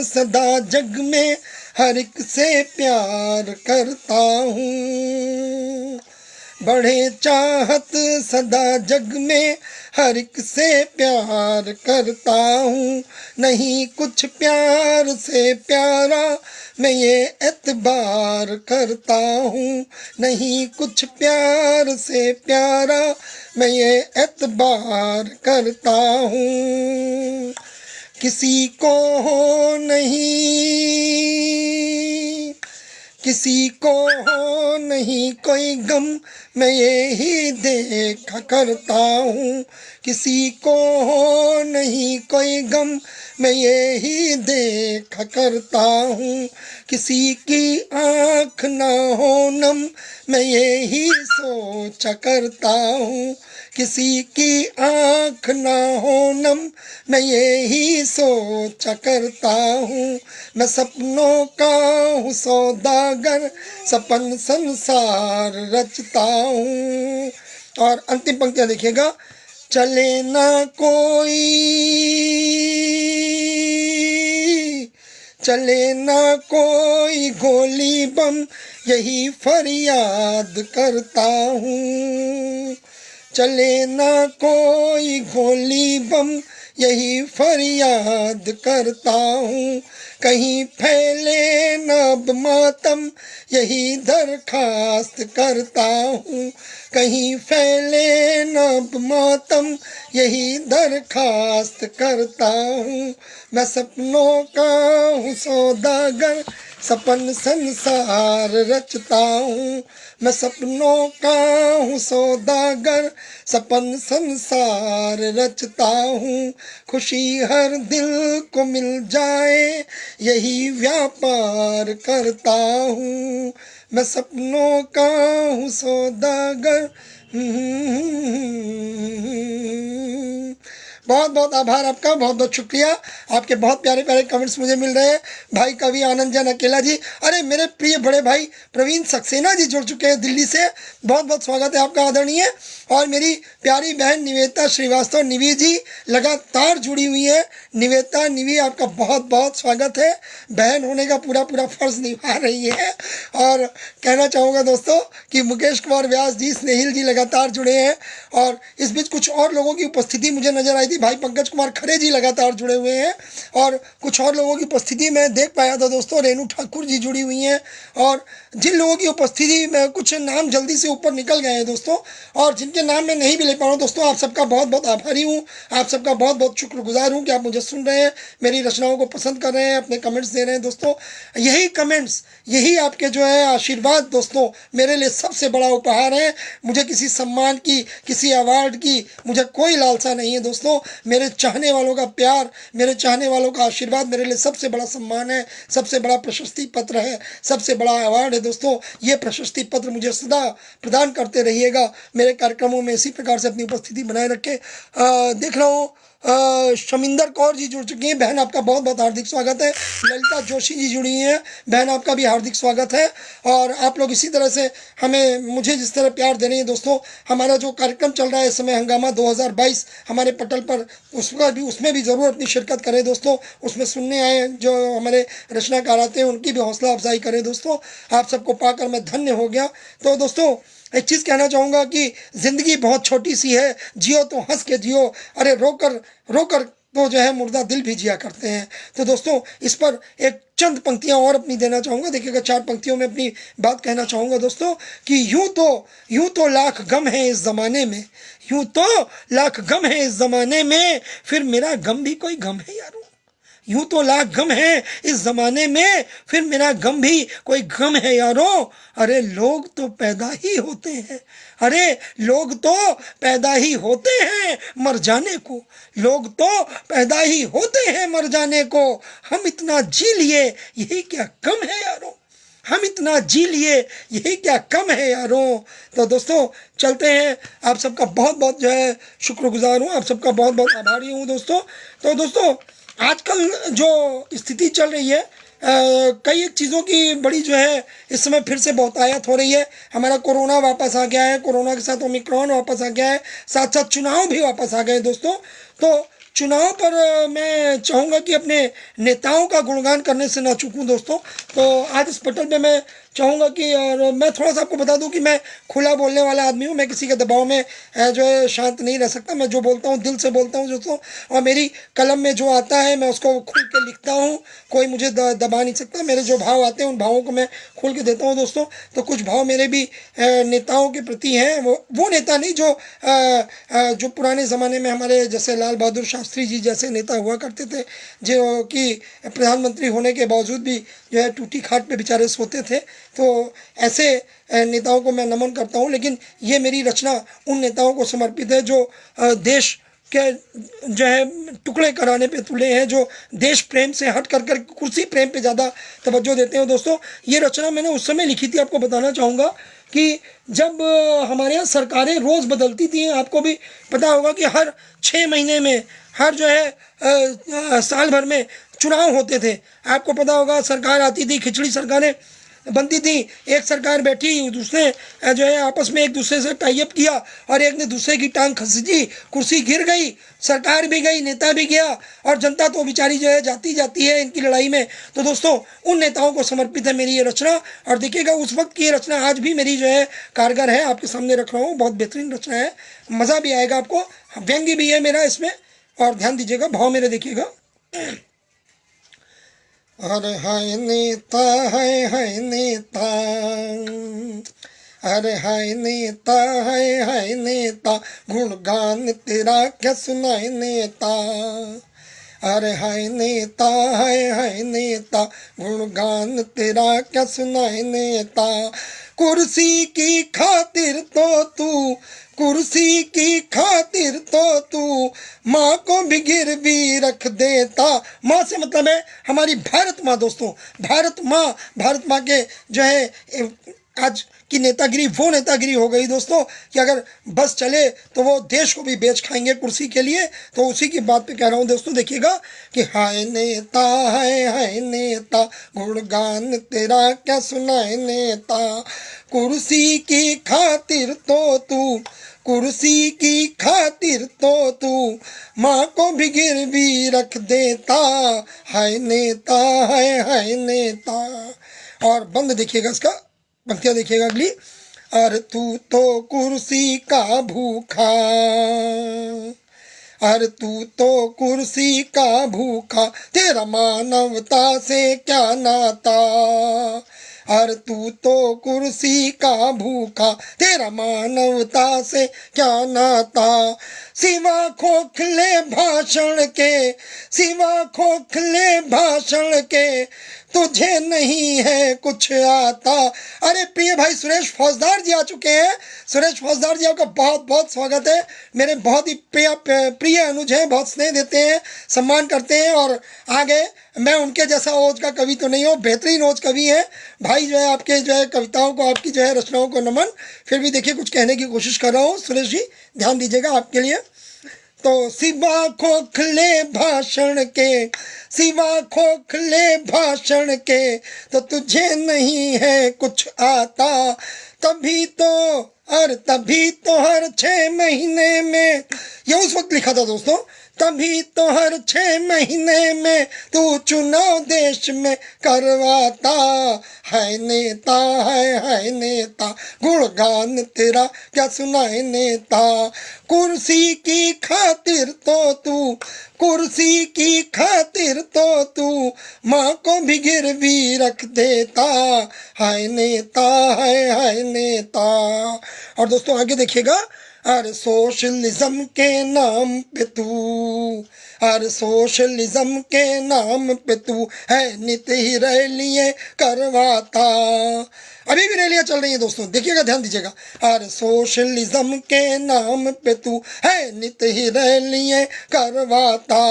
सदा जग में हर एक से प्यार करता हूँ। बढ़े चाहत सदा जग में हर एक से प्यार करता हूँ। नहीं कुछ प्यार से प्यारा मैं ये एतबार करता हूँ, नहीं कुछ प्यार से प्यारा मैं ये एतबार करता हूँ। किसी को हो नहीं कोई गम मैं यही देखा करता हूँ। किसी को हो नहीं कोई गम मैं यही देखा करता हूँ। किसी की आँख ना हो नम मैं यही सोचा करता हूँ। किसी की आँख ना हो नम मैं यही सोचा करता हूँ। मैं सपनों का हूँ सौदागर, सपन संसार रचता हूँ। और अंतिम पंक्तियाँ देखिएगा, चले ना कोई गोली बम यही फरियाद करता हूँ। चले ना कोई गोली बम यही फरियाद करता हूँ। कहीं फैले न मातम यही दरखास्त करता हूँ। कहीं फैले न मातम यही दरखास्त करता हूँ। मैं सपनों का हूँ सौदागर, सपन संसार रचता हूँ। मैं सपनों का हूँ सौदागर, सपन संसार रचता हूँ। खुशी हर दिल को मिल जाए यही व्यापार करता हूँ। मैं सपनों का हूँ सौदागर। बहुत बहुत आभार आपका, बहुत बहुत शुक्रिया। आपके बहुत प्यारे प्यारे कमेंट्स मुझे मिल रहे हैं। भाई कवि आनंद जैन अकेला जी, अरे मेरे प्रिय बड़े भाई प्रवीण सक्सेना जी जुड़ चुके हैं दिल्ली से, बहुत बहुत स्वागत है आपका आदरणीय। और मेरी प्यारी बहन निवेता श्रीवास्तव निवी जी लगातार जुड़ी हुई है। निवेता निवी आपका बहुत बहुत स्वागत है, बहन होने का पूरा पूरा फर्ज निभा रही है। और कहना चाहूँगा दोस्तों कि मुकेश कुमार व्यास जी, स्नेहिल जी लगातार जुड़े हैं। और इस बीच कुछ और लोगों की उपस्थिति मुझे नजर आई थी, भाई पंकज कुमार खरे जी लगातार जुड़े हुए हैं, और कुछ और लोगों की उपस्थिति मैं देख पाया था दोस्तों। रेणु ठाकुर जी जुड़ी हुई हैं, और जिन लोगों की उपस्थिति में कुछ नाम जल्दी से ऊपर निकल गए हैं दोस्तों, और जिनके नाम मैं नहीं भी ले पा रहा हूँ दोस्तों, आप सबका बहुत बहुत आभारी हूँ, आप सबका बहुत बहुत शुक्रगुजार हूँ कि आप मुझे सुन रहे हैं, मेरी रचनाओं को पसंद कर रहे हैं, अपने कमेंट्स दे रहे हैं दोस्तों। यही कमेंट्स, यही आपके जो है आशीर्वाद दोस्तों मेरे लिए सबसे बड़ा उपहार है। मुझे किसी सम्मान की, किसी अवार्ड की मुझे कोई लालसा नहीं है दोस्तों। मेरे चाहने वालों का प्यार, मेरे चाहने वालों का आशीर्वाद मेरे लिए सबसे बड़ा सम्मान है, सबसे बड़ा प्रशस्ति पत्र है, सबसे बड़ा अवार्ड है दोस्तों। ये प्रशस्ति पत्र मुझे सदा प्रदान करते रहिएगा, मेरे कार्यक्रमों में इसी प्रकार से अपनी उपस्थिति बनाए रखें। देख रहा हूँ शमिंदर कौर जी जुड़ चुकी हैं, बहन आपका बहुत बहुत हार्दिक स्वागत है। ललिता जोशी जी जुड़ी हैं, बहन आपका भी हार्दिक स्वागत है। और आप लोग इसी तरह से हमें, मुझे जिस तरह प्यार दे रहे हैं दोस्तों, हमारा जो कार्यक्रम चल रहा है इस समय हंगामा 2022 हमारे पटल पर, उसमें भी ज़रूर अपनी शिरकत करें दोस्तों। उसमें सुनने आए जो हमारे रचनाकार आते हैं उनकी भी हौसला अफजाई करें दोस्तों। आप सबको पाकर मैं धन्य हो गया। तो दोस्तों एक चीज़ कहना चाहूँगा कि ज़िंदगी बहुत छोटी सी है, जियो तो हंस के जियो, अरे रोकर रोकर तो जो है मुर्दा दिल भी जिया करते हैं। तो दोस्तों इस पर एक चंद पंक्तियाँ और अपनी देना चाहूँगा। देखिएगा 4 पंक्तियों में अपनी बात कहना चाहूँगा दोस्तों कि यूँ तो लाख गम है इस ज़माने में, यूँ तो लाख गम है इस ज़माने में, फिर मेरा गम भी कोई गम है यारों। यूं तो लाख गम है इस जमाने में, फिर मेरा गम भी कोई गम है यारों। अरे लोग तो पैदा ही होते हैं, अरे लोग तो पैदा ही होते हैं मर जाने को, लोग तो पैदा ही होते हैं मर जाने को। हम इतना जी लिए यही क्या कम है यारों, हम इतना जी लिए यही क्या कम है यारों। तो दोस्तों चलते हैं, आप सबका बहुत बहुत जो है शुक्रगुजार हूँ, आप सबका बहुत बहुत आभारी हूँ दोस्तों। तो दोस्तों आजकल जो स्थिति चल रही है, कई एक चीज़ों की बड़ी जो है इस समय फिर से बहुतायत हो रही है। हमारा कोरोना वापस आ गया है, कोरोना के साथ ओमिक्रॉन वापस आ गया है, साथ साथ चुनाव भी वापस आ गए दोस्तों। तो चुनाव पर मैं चाहूँगा कि अपने नेताओं का गुणगान करने से ना चूकूँ दोस्तों। तो आज इस पटल पे मैं चाहूँगा कि, और मैं थोड़ा सा आपको बता दूं कि मैं खुला बोलने वाला आदमी हूँ, मैं किसी के दबाव में जो है शांत नहीं रह सकता। मैं जो बोलता हूँ दिल से बोलता हूँ दोस्तों, और मेरी कलम में जो आता है मैं उसको खुल के लिखता हूँ, कोई मुझे दबा नहीं सकता। मेरे जो भाव आते हैं उन भावों को मैं खुल के देता हूँ दोस्तों। तो कुछ भाव मेरे भी नेताओं के प्रति हैं, वो नेता नहीं जो पुराने ज़माने में हमारे जैसे लाल बहादुर शास्त्री जी जैसे नेता हुआ करते थे, जो कि प्रधानमंत्री होने के बावजूद भी जो है टूटी खाट पे बेचारे सोते थे। तो ऐसे नेताओं को मैं नमन करता हूँ। लेकिन ये मेरी रचना उन नेताओं को समर्पित है जो देश के जो है टुकड़े कराने पे तुले हैं, जो देश प्रेम से हट कर कुर्सी प्रेम पे ज़्यादा तवज्जो देते हैं दोस्तों। ये रचना मैंने उस समय लिखी थी, आपको बताना चाहूँगा कि जब हमारे यहाँ सरकारें रोज़ बदलती थी। आपको भी पता होगा कि हर 6 महीने में, हर जो है साल भर में चुनाव होते थे। आपको पता होगा सरकार आती थी, खिचड़ी सरकारें बनती थी, एक सरकार बैठी, दूसरे जो है आपस में एक दूसरे से टाई अप किया, और एक ने दूसरे की टांग खींची, कुर्सी गिर गई, सरकार भी गई, नेता भी गया, और जनता तो बेचारी जो है जाती जाती है इनकी लड़ाई में। तो दोस्तों उन नेताओं को समर्पित है मेरी ये रचना। और देखिएगा उस वक्त की ये रचना आज भी मेरी जो है कारगर है, आपके सामने रख रहा हूँ। बहुत बेहतरीन रचना है, मज़ा भी आएगा आपको, व्यंग्य भी है मेरा इसमें, और ध्यान दीजिएगा भाव मेरे देखिएगा। अरे हाय नेता, हाय नेता, अरे हाय नेता, हाय नेता, गुणगान तेरा क्या सुनाए नेता। अरे हाय नेता, हाय नेता, गुणगान तेरा क्या सुनाए नेता। कुर्सी की खातिर तो तू, कुर्सी की खातिर तो तू माँ को भी गिरवी रख देता। माँ से मतलब है हमारी भारत माँ दोस्तों, भारत माँ के जो है आज की नेतागिरी वो नेतागिरी हो गई दोस्तों कि अगर बस चले तो वो देश को भी बेच खाएंगे कुर्सी के लिए। तो उसी की बात पे कह रहा हूँ दोस्तों। देखिएगा कि हाय नेता, हाय नेता, गुणगान तेरा क्या सुनाए नेता। कुर्सी की खातिर तो तू, कुर्सी की खातिर तो तू माँ को भी गिरवी रख देता। हाय नेता, हाय नेता। और बंद देखिएगा इसका, पंक्तियाँ देखिएगा अगली। अरे तू तो कुर्सी का भूखा, अरे तू तो कुर्सी का भूखा, तेरा मानवता से क्या नाता। अरे तू तो कुर्सी का भूखा, तेरा मानवता से क्या नाता। सिवा खोखले भाषण के, सिवा खोखले भाषण के, तुझे नहीं है कुछ आता। अरे प्रिय भाई सुरेश फौजदार जी आ चुके हैं। सुरेश फौजदार जी आपका बहुत बहुत स्वागत है। मेरे बहुत ही प्रिय अनुज हैं, बहुत स्नेह देते हैं, सम्मान करते हैं। और आगे मैं उनके जैसा ओज का कवि तो नहीं हूँ, बेहतरीन ओज कवि हैं भाई। जो है आपके जो है कविताओं को, आपकी जो है रचनाओं को नमन। फिर भी देखिए कुछ कहने की कोशिश कर रहा हूँ सुरेश जी, ध्यान दीजिएगा आपके लिए। तो सिवा खोखले भाषण के, सिवा खोखले भाषण के, तो तुझे नहीं है कुछ आता। तभी तो हर 6 महीने में, ये उस वक्त लिखा था दोस्तों, तभी तो हर 6 महीने में तू चुनाव देश में करवाता। है नेता, है नेता, गुणगान तेरा क्या सुनाए नेता। कुर्सी की खातिर तो तू, कुर्सी की खातिर तो तू माँ को भी गिरवी रख देता। है नेता, है नेता। और दोस्तों आगे देखिएगा, अरे सोशलिज्म के नाम पे तू, अरे सोशलिज्म के नाम पे तू है नित ही रैलियां करवाता। अभी भी रैलियां चल रही हैं दोस्तों, देखिएगा ध्यान दीजिएगा। अरे सोशलिज्म के नाम पे तू है नित ही रैलियां करवाता।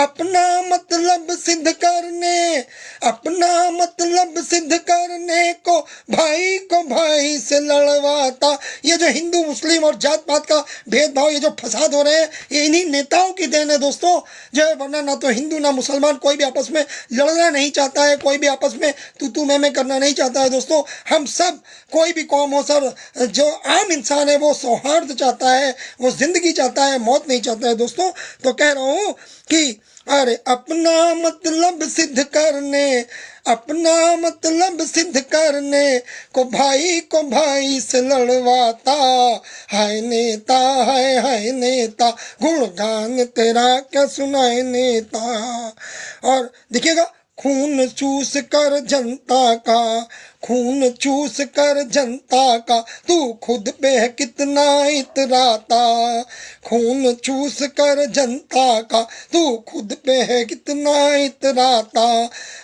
अपना मतलब सिद्ध करने, अपना मतलब सिद्ध करने को भाई से लड़वाता। ये जो हिंदू मुस्लिम और जात पात का भेदभाव, ये जो फसाद हो रहे हैं, ये इन्हीं नेताओं की देन है दोस्तों। जो है वरना ना तो हिंदू ना मुसलमान कोई भी आपस में लड़ना नहीं चाहता है, कोई भी आपस में तू मैं करना नहीं चाहता है दोस्तों। हम सब, कोई भी कौम हो सर, जो आम इंसान है वो सौहार्द चाहता है, वो जिंदगी चाहता है, मौत नहीं चाहता है दोस्तों। तो कह रहा हूँ कि अरे अपना मतलब सिद्ध करने, अपना मतलब सिद्ध करने को भाई से लड़वाता। है नेता, है नेता, गुणगान तेरा क्या सुनाए नेता। और देखिएगा, खून चूस कर जनता का, खून चूस कर जनता का तू खुद पे है कितना इतराता। खून चूस कर जनता का तू खुद पे है कितना इतराता।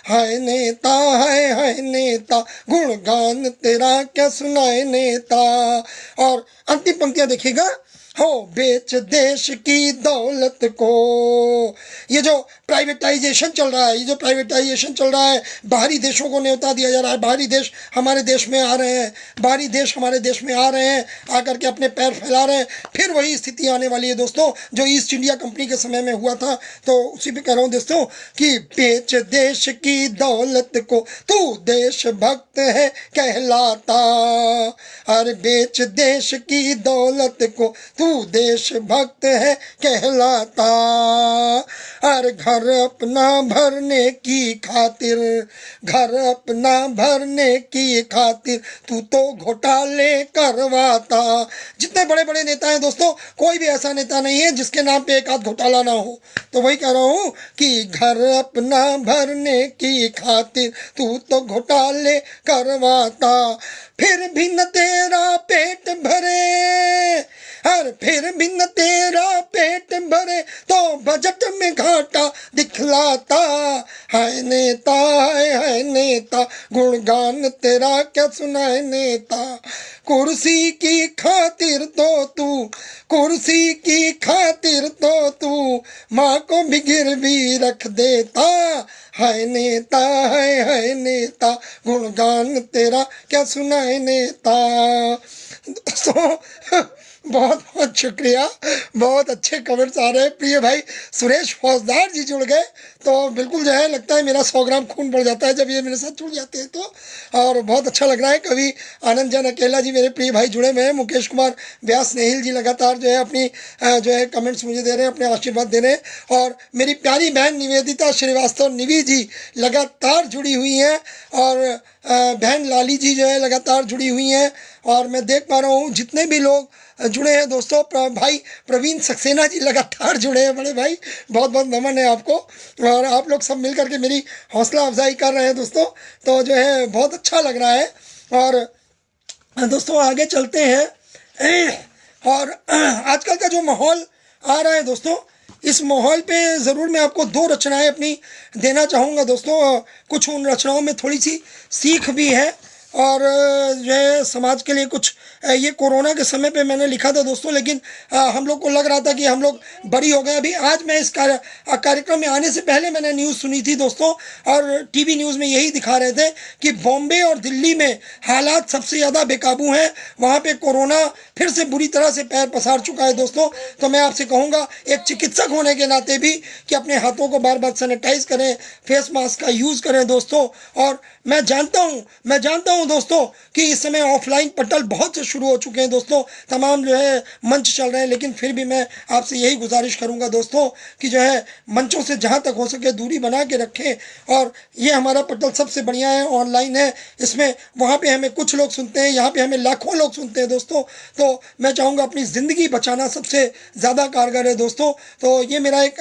है नेता, है नेता, गुणगान तेरा क्या सुनाए नेता। और अंतिम पंक्तियां देखिएगा, हो बेच देश की दौलत को। ये जो प्राइवेटाइजेशन चल रहा है, ये जो प्राइवेटाइजेशन चल रहा है, बाहरी देशों को न्योता दिया जा रहा है, बाहरी देश हमारे देश में आ रहे हैं, बाहरी देश हमारे देश में आ रहे हैं, आकर के अपने पैर फैला रहे हैं। फिर वही स्थिति आने वाली है दोस्तों जो ईस्ट इंडिया कंपनी के समय में हुआ था। तो उसी पे कह रहा हूँ दोस्तों कि बेच देश की दौलत को तू देशभक्त है कहलाता। अरे बेच देश की दौलत को तू देशभक्त है कहलाता। और घर अपना भरने की खातिर, घर अपना भरने की खातिर तू तो घोटाले करवाता। जितने बड़े बड़े नेता हैं दोस्तों, कोई भी ऐसा नेता नहीं है जिसके नाम पे एक आध घोटाला ना हो। तो वही कह रहा हूँ कि घर अपना भरने की खातिर तू तो घोटाले करवाता। फिर भी न तेरा पेट भरे, हर फिर भी न तेरा पेट भरे तो बजट में घाटा दिखलाता। है नेता, है नेता, गुणगान तेरा क्या सुनाए नेता। कुर्सी की खातिर तो तू, कुर्सी की खातिर तो तू माँ को भी गिरवी रख देता। है नेता, है नेता, गुणगान तेरा क्या सुनाए नेता। दोस्तों बहुत बहुत शुक्रिया, बहुत अच्छे कमेंट्स आ रहे हैं। प्रिय भाई सुरेश फौजदार जी जुड़ गए तो बिल्कुल जो है लगता है मेरा 100 ग्राम खून बढ़ जाता है जब ये मेरे साथ जुड़ जाते हैं तो। और बहुत अच्छा लग रहा है। कवि आनंद जैन अकेला जी मेरे प्रिय भाई जुड़े हुए हैं, मुकेश कुमार व्यास नेहिल जी लगातार जो है अपनी जो है कमेंट्स मुझे दे रहे हैं, अपने आशीर्वाद दे रहे हैं। और मेरी प्यारी बहन निवेदिता श्रीवास्तव निवी जी लगातार जुड़ी हुई हैं, और बहन लाली जी जो है लगातार जुड़ी हुई हैं, और मैं देख पा रहा हूँ जितने भी लोग जुड़े हैं दोस्तों, भाई प्रवीण सक्सेना जी लगातार जुड़े हैं बड़े भाई, बहुत बहुत नमन है आपको। और आप लोग सब मिल करके मेरी हौसला अफजाई कर रहे हैं दोस्तों, तो जो है बहुत अच्छा लग रहा है। और दोस्तों आगे चलते हैं। और आजकल का जो माहौल आ रहा है दोस्तों, इस माहौल पे ज़रूर मैं आपको दो रचनाएं अपनी देना चाहूँगा दोस्तों। कुछ उन रचनाओं में थोड़ी सी सीख भी है और जो है समाज के लिए कुछ, ये कोरोना के समय पे मैंने लिखा था दोस्तों, लेकिन हम लोग को लग रहा था कि हम लोग बरी हो गए। अभी आज मैं इस कार्यक्रम में आने से पहले मैंने न्यूज़ सुनी थी दोस्तों, और टीवी न्यूज़ में यही दिखा रहे थे कि बॉम्बे और दिल्ली में हालात सबसे ज़्यादा बेकाबू हैं, वहाँ पे कोरोना फिर से बुरी तरह से पैर पसार चुका है दोस्तों। तो मैं आपसे कहूँगा एक चिकित्सक होने के नाते भी कि अपने हाथों को बार बार सैनिटाइज करें, फेस मास्क का यूज़ करें दोस्तों। और मैं जानता हूँ दोस्तों कि इस समय ऑफलाइन पटल बहुत से शुरू हो चुके हैं दोस्तों, तमाम जो है मंच चल रहे हैं, लेकिन फिर भी मैं आपसे यही गुजारिश करूंगा दोस्तों कि जो है मंचों से जहां तक हो सके दूरी बना के रखें। और ये हमारा पटल सबसे बढ़िया है, ऑनलाइन है, इसमें वहाँ पे हमें कुछ लोग सुनते हैं, यहाँ पे हमें लाखों लोग सुनते हैं दोस्तों। तो मैं चाहूँगा अपनी ज़िंदगी बचाना सबसे ज़्यादा कारगर है दोस्तों। तो ये मेरा एक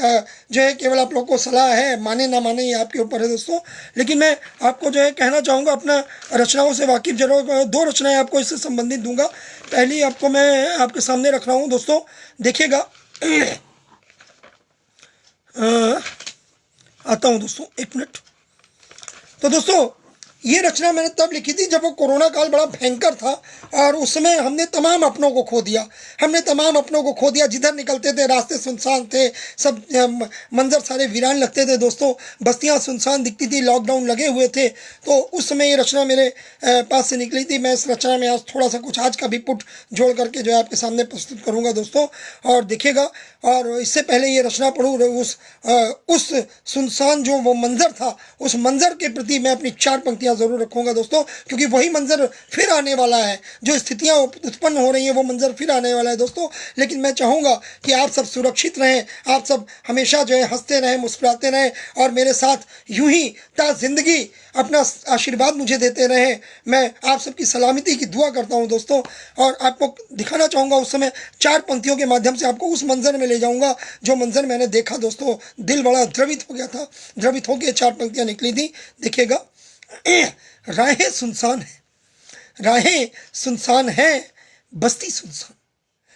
जो है केवल आप लोग को सलाह है, माने ना माने ये आपके ऊपर है दोस्तों, लेकिन मैं आपको जो है कहना चाहूँगा अपना रचनाओं से वाकिफ जरूर। दो रचनाएं आपको इससे संबंधित दूंगा। पहली आपको मैं आपके सामने रख रहा हूँ दोस्तों, देखिएगा। आता हूँ दोस्तों, एक मिनट। तो दोस्तों ये रचना मैंने तब लिखी थी जब वो कोरोना काल बड़ा भयंकर था, और उस समय हमने तमाम अपनों को खो दिया। जिधर निकलते थे रास्ते सुनसान थे, सब मंजर सारे वीरान लगते थे दोस्तों, बस्तियां सुनसान दिखती थी, लॉकडाउन लगे हुए थे। तो उस समय ये रचना मेरे पास से निकली थी। मैं इस रचना में आज थोड़ा सा कुछ आज का भी पुट जोड़ करके जो है आपके सामने प्रस्तुत करूँगा दोस्तों, और देखिएगा। और इससे पहले ये रचना पढ़ूँ, उस सुनसान जो वो मंजर था, उस मंजर के प्रति मैं अपनी चार पंक्तियाँ जरूर रखूंगा दोस्तों, क्योंकि वही मंजर फिर आने वाला है। जो स्थितियां उत्पन्न हो रही हैं वो मंजर फिर आने वाला है दोस्तों। लेकिन मैं चाहूंगा कि आप सब सुरक्षित रहें, आप सब हमेशा जो है हंसते रहें, मुस्कुराते रहें, और मेरे साथ यूं ही ता जिंदगी अपना आशीर्वाद मुझे देते रहें। मैं आप सबकी सलामती की दुआ करता हूं दोस्तों, और आपको दिखाना चाहूँगा उस समय चार पंक्तियों के माध्यम से आपको उस मंजर में ले जाऊँगा जो मंजर मैंने देखा दोस्तों। दिल बड़ा द्रवित हो गया था, द्रवित होकर चार पंक्तियाँ निकली थी, देखिएगा। राहें सुनसान हैं, बस्ती सुनसान,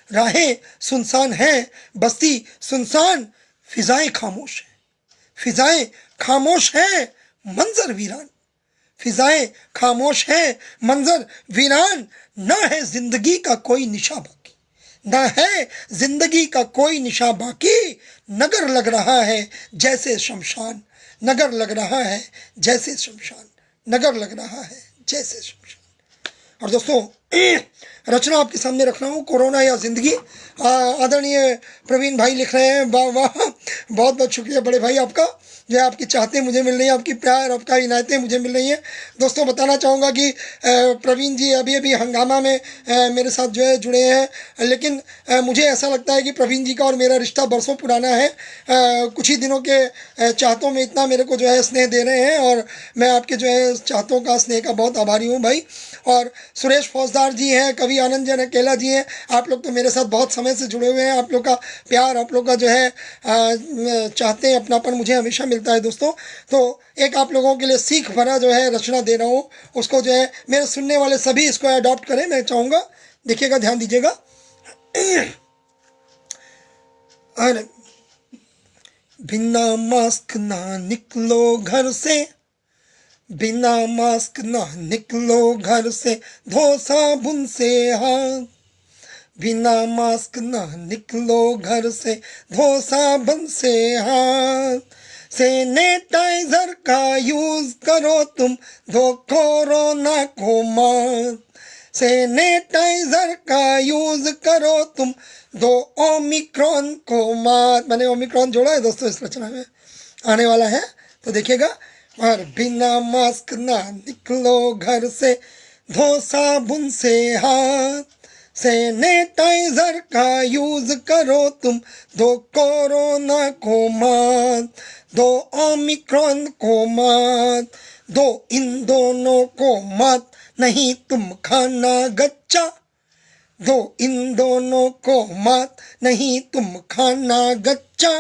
राहें सुनसान हैं, बस्ती सुनसान, फिजाएं खामोश हैं, मंजर वीरान, फिजाएं खामोश हैं, मंजर वीरान। ना है जिंदगी का कोई निशा बाकी, नगर लग रहा है जैसे शमशान, और दोस्तों रचना आपके सामने रख रहा हूँ, कोरोना या जिंदगी। आदरणीय प्रवीण भाई लिख रहे हैं, वाह वाह, बहुत बहुत शुक्रिया बड़े भाई आपका, जो है आपकी चाहते मुझे मिल रही हैं, आपकी प्यार, आपका इनायतें मुझे मिल रही हैं दोस्तों। बताना चाहूँगा कि प्रवीण जी अभी हंगामा में मेरे साथ जो है जुड़े हैं, लेकिन मुझे ऐसा लगता है कि प्रवीण जी का और मेरा रिश्ता बरसों पुराना है। कुछ ही दिनों के चाहतों में इतना मेरे को जो है स्नेह दे रहे हैं, और मैं आपके जो है चाहतों का, स्नेह का बहुत आभारी हूँ भाई। और सुरेश फौजदार जी हैं, कवि आनंद जन अकेला जी हैं, आप लोग तो मेरे साथ बहुत समय से जुड़े हुए हैं। आप लोग का प्यार, आप लोग का जो है चाहते हैं अपनापन मुझे हमेशा मिलता है दोस्तों। तो एक आप लोगों के लिए सीख भरा जो है रचना दे रहा हूँ, उसको जो है मेरे सुनने वाले सभी इसको अडॉप्ट करें, मैं चाहूँगा। देखिएगा, ध्यान दीजिएगा। अरे बिना मास्क ना निकलो घर से, बिना मास्क ना निकलो घर से, धो साबुन से हाथ, बिना मास्क ना निकलो घर से, धो साबुन से हाथ, सैनिटाइजर का यूज करो तुम, दो कोरोना को मात, सैनिटाइजर का यूज करो तुम, दो ओमिक्रॉन को मात। मैंने ओमिक्रॉन जोड़ा है दोस्तों इस रचना में, आने वाला है, तो देखिएगा। और बिना मास्क ना निकलो घर से, धो साबुन से हाथ, सैनिटाइजर का यूज करो तुम, दो कोरोना को मात, दो ओमिक्रॉन को मात, दो इन दोनों को मात, नहीं तुम खाना गच्चा बच्चा, दो इन दोनों को मात नहीं तुम खाना गच्चा।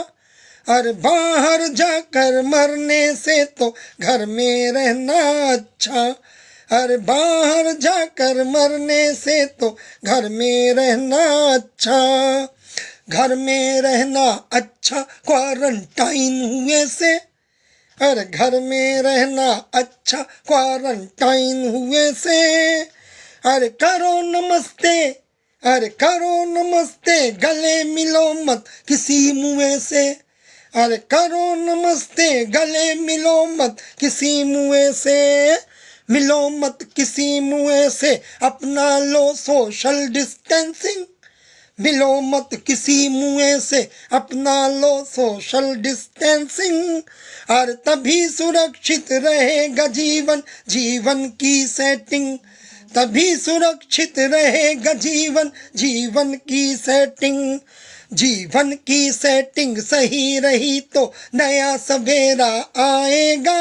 और बाहर जाकर मरने से तो घर में रहना अच्छा। और बाहर जाकर मरने से तो घर में रहना अच्छा। घर में रहना अच्छा क्वारंटाइन हुए से। और घर में रहना अच्छा क्वारंटाइन हुए से। अरे करो नमस्ते, अरे करो नमस्ते, गले मिलो मत किसी मुँह से। अरे करो नमस्ते, गले मिलो मत किसी मुँह से। मिलो मत किसी मुँह से, अपना लो सोशल डिस्टेंसिंग। मिलो मत किसी मुँह से, अपना लो सोशल डिस्टेंसिंग। और तभी सुरक्षित रहेगा जीवन, जीवन की सेटिंग। तभी सुरक्षित रहेगा जीवन, जीवन की सेटिंग। जीवन की सेटिंग सही रही तो नया सवेरा आएगा।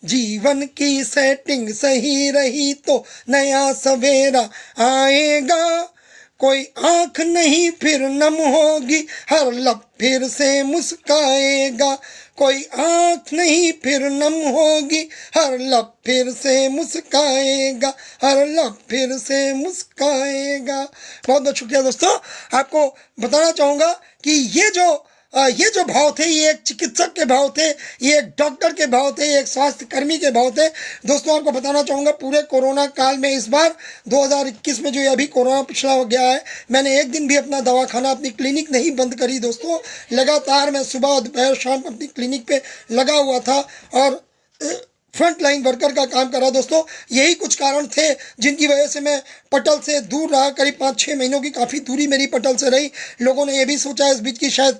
जीवन की सेटिंग सही रही तो नया सवेरा आएगा। कोई आँख नहीं फिर नम होगी, हर लब फिर से मुस्काएगा। कोई आँख नहीं फिर नम होगी, हर लब फिर से मुस्काएगा। हर लब फिर से मुस्काएगा। बहुत बहुत शुक्रिया दोस्तों। आपको बताना चाहूँगा कि ये जो भाव थे, ये एक चिकित्सक के भाव थे, ये एक डॉक्टर के भाव थे, ये एक स्वास्थ्य कर्मी के भाव थे। दोस्तों आपको बताना चाहूँगा, पूरे कोरोना काल में इस बार 2021 में जो ये अभी कोरोना पिछड़ा हो गया है, मैंने एक दिन भी अपना दवाखाना, अपनी क्लिनिक नहीं बंद करी दोस्तों। लगातार मैं सुबह दोपहर शाम अपनी क्लिनिक पे लगा हुआ था और फ्रंट लाइन वर्कर का काम करा दोस्तों। यही कुछ कारण थे जिनकी वजह से मैं पटल से दूर रहा। करीब 5-6 महीनों की काफ़ी दूरी मेरी पटल से रही। लोगों ने ये भी सोचा इस बीच की शायद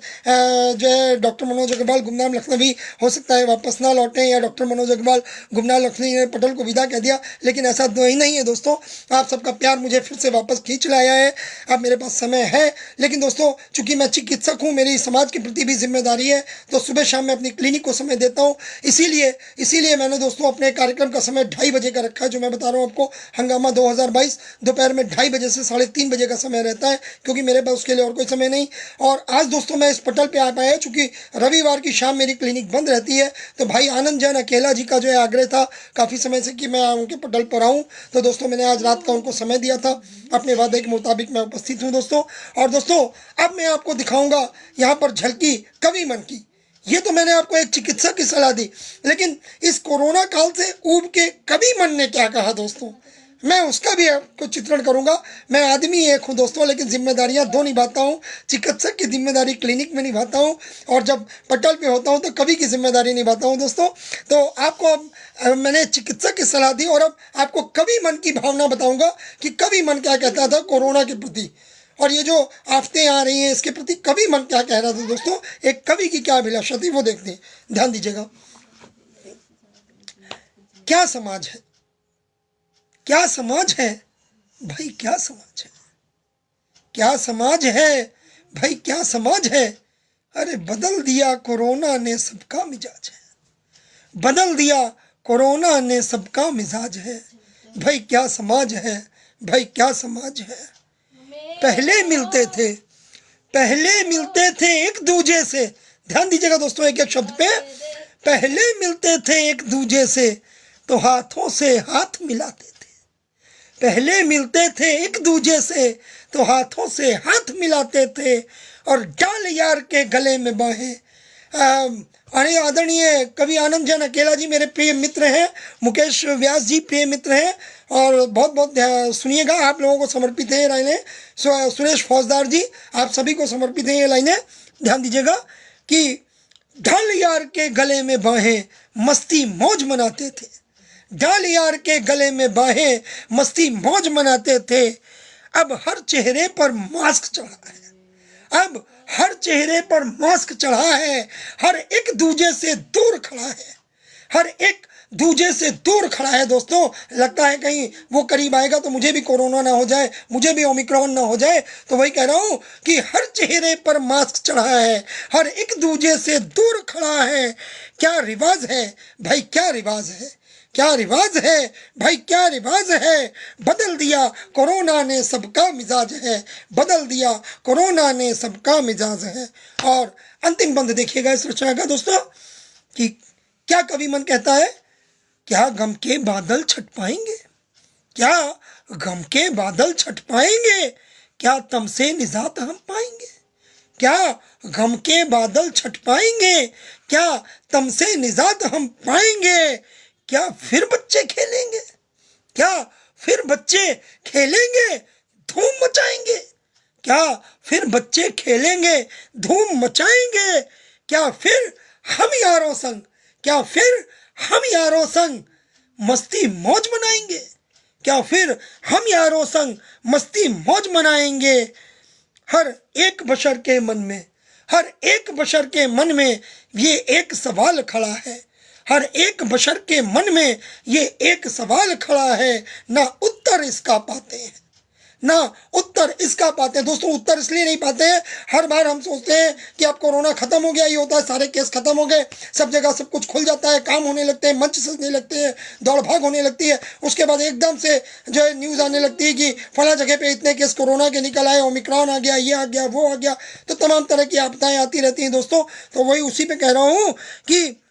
जो है डॉक्टर मनोज अग्रवाल गुमनाम लखनवी हो सकता है वापस ना लौटें, या डॉक्टर मनोज अग्रवाल गुमनाम लखनवी ने पटल को विदा कह दिया। लेकिन ऐसा नहीं है दोस्तों। आप सबका प्यार मुझे फिर से वापस खींच लाया है। अब मेरे पास समय है। लेकिन दोस्तों चूँकि मैं चिकित्सक हूँ, मेरी समाज के प्रति भी जिम्मेदारी है, तो सुबह शाम मैं अपनी क्लिनिक को समय देता हूँ। इसीलिए मैंने दोस्तों अपने कार्यक्रम का समय 2:30 बजे का रखा है, जो मैं बता रहा हूँ आपको। हंगामा 2022 दोपहर में 2:30 बजे से 3:30 बजे का समय रहता है, क्योंकि मेरे पास उसके लिए और कोई समय नहीं। और आज दोस्तों मैं इस पटल पे आ पाया, चूँकि रविवार की शाम मेरी क्लिनिक बंद रहती है। तो भाई आनंद जैन अकेला जी का जो है आग्रह था काफ़ी समय से कि मैं उनके पटल पर आऊँ, तो दोस्तों मैंने आज रात का उनको समय दिया था। अपने वादे के मुताबिक मैं उपस्थित हूँ दोस्तों। और दोस्तों अब मैं आपको दिखाऊँगा यहाँ पर झलकी कवि मन की। ये तो मैंने आपको एक चिकित्सक की सलाह दी, लेकिन इस कोरोना काल से ऊब के कवि मन ने क्या कहा दोस्तों, मैं उसका भी आपको चित्रण करूंगा। मैं आदमी एक हूँ दोस्तों, लेकिन जिम्मेदारियां दो निभाता हूँ। चिकित्सक की जिम्मेदारी क्लिनिक में निभाता हूँ, और जब पटल पे होता हूँ तो कवि की जिम्मेदारी निभाता हूँ दोस्तों। तो आपको अब मैंने चिकित्सक की सलाह दी, और अब आपको कवि मन की भावना बताऊंगा कि कवि मन क्या कहता था कोरोना के प्रति, और ये जो आफतें आ रही हैं इसके प्रति कवि मन क्या कह रहा था दोस्तों। एक कवि की क्या अभिलाषा थी वो देखते हैं, ध्यान दीजिएगा। क्या समाज है, क्या समाज है भाई, क्या समाज है, क्या समाज है भाई, क्या समाज है। अरे बदल दिया कोरोना ने सबका मिजाज है। बदल दिया कोरोना ने सबका मिजाज है। भाई क्या समाज है, भाई क्या समाज है। पहले मिलते थे एक दूजे से। ध्यान दीजिएगा दोस्तों एक एक शब्द पे। पहले मिलते थे एक दूजे से तो हाथों से हाथ मिलाते थे। पहले मिलते थे एक दूजे से तो हाथों से हाथ मिलाते थे, और डाल यार के गले में बाहें। अरे आदरणीय कवि आनंद जैन अकेला जी मेरे प्रिय मित्र हैं, मुकेश व्यास जी प्रिय मित्र हैं, और बहुत बहुत सुनिएगा, आप लोगों को समर्पित है ये लाइनें। सुरेश फौजदार जी आप सभी को समर्पित है ये लाइनें। ध्यान दीजिएगा कि ढाल यार के गले में बाहें मस्ती मौज मनाते थे। डाल यार के गले में बाहें मस्ती मौज मनाते थे। अब हर चेहरे पर मास्क चढ़ा है। अब हर चेहरे पर मास्क चढ़ा है। हर एक दूजे से दूर खड़ा है। हर एक दूजे से दूर खड़ा है दोस्तों। लगता है कहीं वो करीब आएगा तो मुझे भी कोरोना ना हो जाए, मुझे भी ओमिक्रॉन ना हो जाए। तो वही कह रहा हूँ कि हर चेहरे पर मास्क चढ़ा है, हर एक दूजे से दूर खड़ा है। क्या रिवाज है भाई, क्या रिवाज है। क्या रिवाज है भाई, क्या रिवाज है, बदल दिया कोरोना ने सबका मिजाज है, बदल दिया कोरोना ने सबका मिजाज है। और अंतिम बंद देखिएगा इस रचना का दोस्तों कि क्या कवि मन कहता है, क्या गम के बादल छट पाएंगे, क्या गम के बादल छट पाएंगे, क्या तम से निजात हम पाएंगे, क्या गम के बादल छट पाएंगे, क्या तम से निजात हम पाएंगे, क्या फिर बच्चे खेलेंगे, क्या फिर बच्चे खेलेंगे धूम मचाएंगे, क्या फिर बच्चे खेलेंगे धूम मचाएंगे, क्या फिर हम यारों संग, क्या फिर हम यारों संग मस्ती मौज मनाएंगे, क्या फिर हम यारों संग मस्ती मौज मनाएंगे। हर एक बशर के मन में, हर एक बशर के मन में ये एक सवाल खड़ा है, हर एक बशर के मन में ये एक सवाल खड़ा है, ना उत्तर इसका पाते हैं, ना उत्तर इसका पाते हैं। दोस्तों उत्तर इसलिए नहीं पाते हैं, हर बार हम सोचते हैं कि अब कोरोना खत्म हो गया, ये होता है सारे केस खत्म हो गए, सब जगह सब कुछ खुल जाता है, काम होने लगते हैं, मंच सजने लगते हैं, दौड़ भाग होने लगती है, उसके बाद एकदम से जो है न्यूज़ आने लगती है कि फला जगह पे इतने केस कोरोना के निकल आए, ओमिक्रॉन आ गया, ये आ गया, वो आ गया, तो तमाम तरह की आपदाएं आती रहती हैं दोस्तों। तो वही उसी पे कह रहा हूँ कि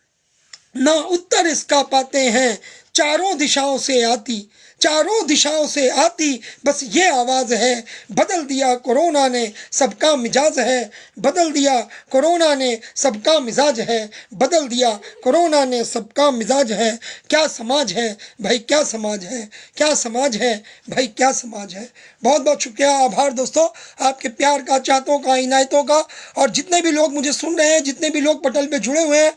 ना उत्तर इसका पाते हैं, चारों दिशाओं से आती, चारों दिशाओं से आती बस ये आवाज़ है, बदल दिया कोरोना ने सबका मिजाज है, बदल दिया कोरोना ने सबका मिजाज है, बदल दिया कोरोना ने सबका मिजाज है। क्या समाज है भाई, क्या समाज है, क्या समाज है भाई, क्या समाज है। बहुत बहुत शुक्रिया, आभार दोस्तों आपके प्यार का, चाहतों का, इनायतों का। और जितने भी लोग मुझे सुन रहे हैं, जितने भी लोग पटल पे जुड़े हुए हैं,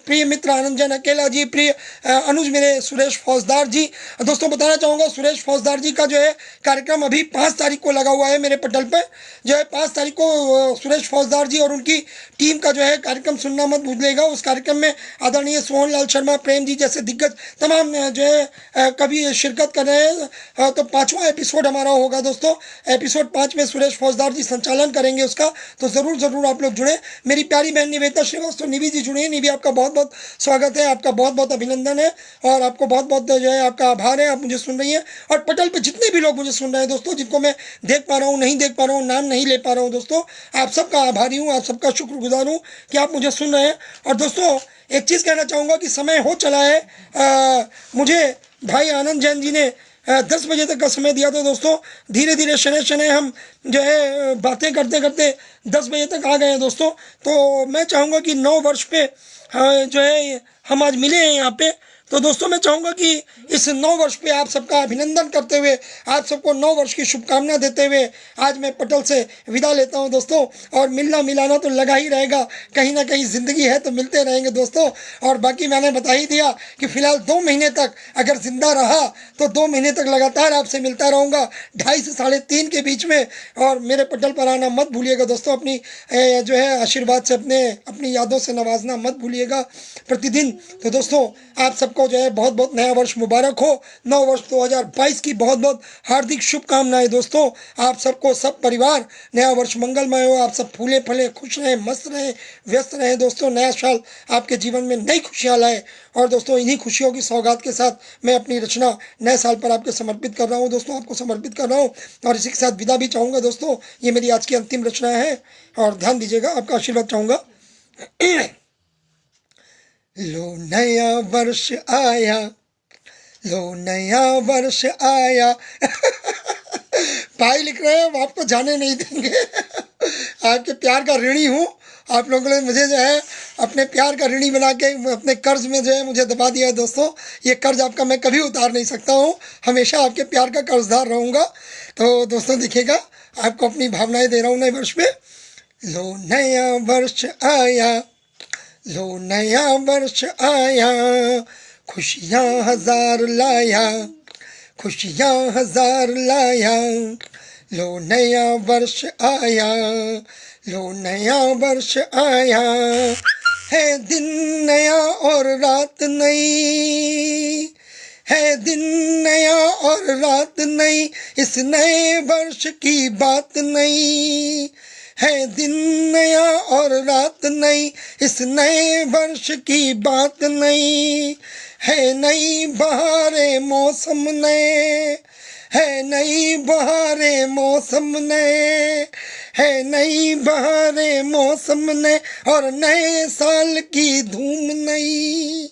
प्रिय मित्र आनंद जैन अकेला जी, प्रिय अनुज मेरे सुरेश फौजदार जी, दोस्तों बताना चाहूँगा सुरेश फौजदार जी का जो है कार्यक्रम अभी 5 तारीख को लगा हुआ है मेरे पटल पे, जो है 5 तारीख को सुरेश फौजदार जी और उनकी टीम का जो है कार्यक्रम सुनना मत भूलिएगा। उस कार्यक्रम में आदरणीय सोहन लाल शर्मा, प्रेम जी जैसे दिग्गज तमाम जो है कवि शिरकत कर रहे हैं। तो 5वां एपिसोड हमारा होगा दोस्तों, एपिसोड 5 में सुरेश फौजदार जी संचालन करेंगे उसका, तो ज़रूर ज़रूर आप लोग जुड़े। मेरी प्यारी बहन निवेदिता श्रीवास्तव, निवी जी जुड़े, निवी आपका बहुत बहुत स्वागत है, आपका बहुत बहुत अभिनंदन है और आपको बहुत बहुत जो है आपका आभार है, आप मुझे सुन रही हैं। और पटल पे जितने भी लोग मुझे सुन रहे हैं दोस्तों, जिनको मैं देख पा रहा हूँ, नहीं देख पा रहा हूँ, नाम नहीं ले पा रहा हूँ दोस्तों, आप सबका आभारी हूँ, आप सबका शुक्रगुजार हूँ कि आप मुझे सुन रहे हैं। और दोस्तों एक चीज़ कहना चाहूँगा कि समय हो चला है, मुझे भाई आनंद जैन जी ने 10 बजे तक का समय दिया था दोस्तों। धीरे धीरे शनै शनै हम जो है बातें करते करते 10 बजे तक आ गए हैं दोस्तों। तो मैं चाहूँगा कि 9 वर्ष पे जो है हम आज मिले हैं यहाँ पे। तो दोस्तों मैं चाहूँगा कि इस 9 वर्ष पे आप सबका अभिनंदन करते हुए, आप सबको 9 वर्ष की शुभकामना देते हुए आज मैं पटल से विदा लेता हूँ दोस्तों। और मिलना मिलाना तो लगा ही रहेगा, कहीं ना कहीं ज़िंदगी है तो मिलते रहेंगे दोस्तों। और बाकी मैंने बता ही दिया कि फ़िलहाल 2 महीने तक अगर ज़िंदा रहा तो 2 महीने तक लगातार आपसे मिलता रहूँगा 2.5 से 3.5 के बीच में। और मेरे पटल पर आना मत भूलिएगा दोस्तों, अपनी जो है आशीर्वाद से अपनी यादों से नवाजना मत भूलिएगा प्रतिदिन। तो दोस्तों आप सबको जो है बहुत बहुत नया वर्ष मुबारक हो, 9 वर्ष 2022 की बहुत बहुत हार्दिक शुभकामनाएं दोस्तों। आप सबको, सब परिवार नया वर्ष मंगलमय हो, आप सब फूले फले खुश रहें, मस्त रहें, व्यस्त रहें दोस्तों। नया साल आपके जीवन में नई खुशियाँ लाए। और दोस्तों इन्हीं खुशियों की सौगात के साथ मैं अपनी रचना नए साल पर आपके समर्पित कर रहा हूँ दोस्तों, आपको समर्पित कर रहा हूँ। और इसी के साथ विदा भी चाहूँगा दोस्तों, ये मेरी आज की अंतिम रचना है और ध्यान दीजिएगा, आपका आशीर्वाद चाहूँगा। लो नया वर्ष आया, लो नया वर्ष आया। भाई लिख रहे हैं आपको जाने नहीं देंगे। आपके प्यार का ऋणी हूँ, आप लोगों ने मुझे जो है अपने प्यार का ऋणी बना के अपने कर्ज में जो है मुझे दबा दिया है दोस्तों। ये कर्ज आपका मैं कभी उतार नहीं सकता हूँ, हमेशा आपके प्यार का कर्जदार रहूँगा। तो दोस्तों देखिएगा, आपको अपनी भावनाएं दे रहा हूँ नए वर्ष में। लो नया वर्ष आया, लो नया वर्ष आया, खुशियाँ हजार लाया, खुशियाँ हजार लाया। लो नया वर्ष आया, लो नया वर्ष आया, है दिन नया और रात नई, है दिन नया और रात नई, इस नए वर्ष की बात नई, है दिन नया और रात नई, इस नए वर्ष की बात नई, है नई बहारें मौसम नए, है नई बहारें मौसम नए, है नई बहारें मौसम नए, और नए साल की धूम नई,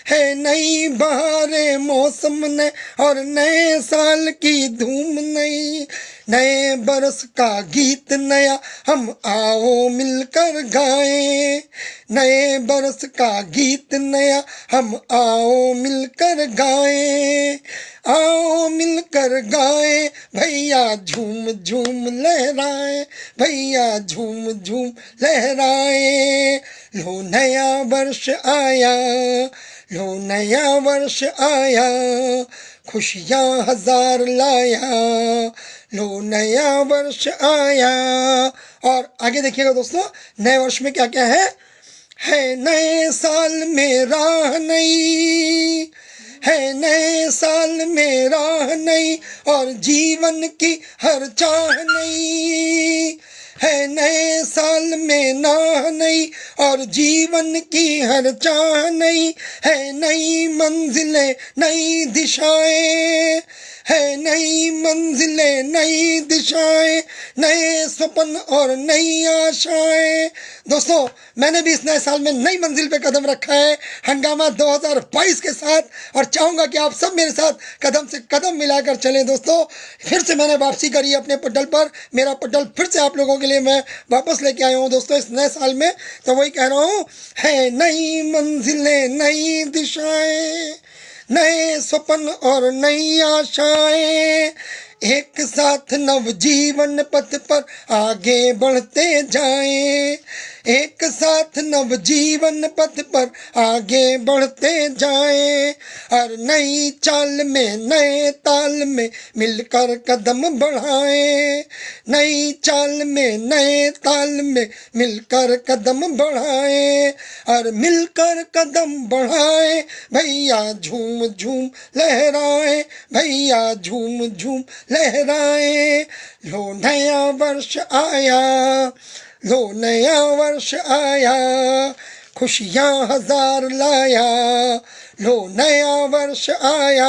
है नई बहारें मौसम नए, और नए साल की धूम नई, नए बरस का गीत नया हम आओ मिलकर गाएं, नए बरस का गीत नया हम आओ मिलकर गाएं, आओ मिलकर गाएं भैया झूम झूम लहराएं, भैया झूम झूम लहराएं, लो नया वर्ष आया, लो नया वर्ष आया, खुशियाँ हजार लाया, लो नया वर्ष आया। और आगे देखिएगा दोस्तों, नए वर्ष में क्या क्या है नए साल में राह नई, है नए साल में राह नई, और जीवन की हर चाह नई, है नए साल में नाह नई, और जीवन की हर चाह नई, है नई मंजिलें नई दिशाएं, है नई मंजिलें नई दिशाएं, नए सपन और नई आशाएं। दोस्तों, मैंने भी इस नए साल में नई मंजिल पे कदम रखा है हंगामा 2022 के साथ, और चाहूँगा कि आप सब मेरे साथ कदम से कदम मिलाकर चलें। दोस्तों, फिर से मैंने वापसी करी अपने पटल पर, मेरा पटल फिर से आप लोगों के लिए मैं वापस लेके आया हूँ दोस्तों इस नए साल में। तो वही कह रहा हूँ, है नई मंजिलें नई दिशाएं, नए सपन और नई आशाएं, एक साथ नव जीवन पथ पर आगे बढ़ते जाएं, एक साथ नव जीवन पथ पर आगे बढ़ते जाएं, और नई चाल में नए ताल में मिलकर कदम बढ़ाएं, नई चाल में नए ताल में मिलकर कदम बढ़ाएं, और मिलकर कदम बढ़ाएं भैया झूम झूम लहराएं, भैया झूम झूम लहराएं, लो नया वर्ष आया, लो नया वर्ष आया, खुशियाँ हजार लाया, लो नया वर्ष आया।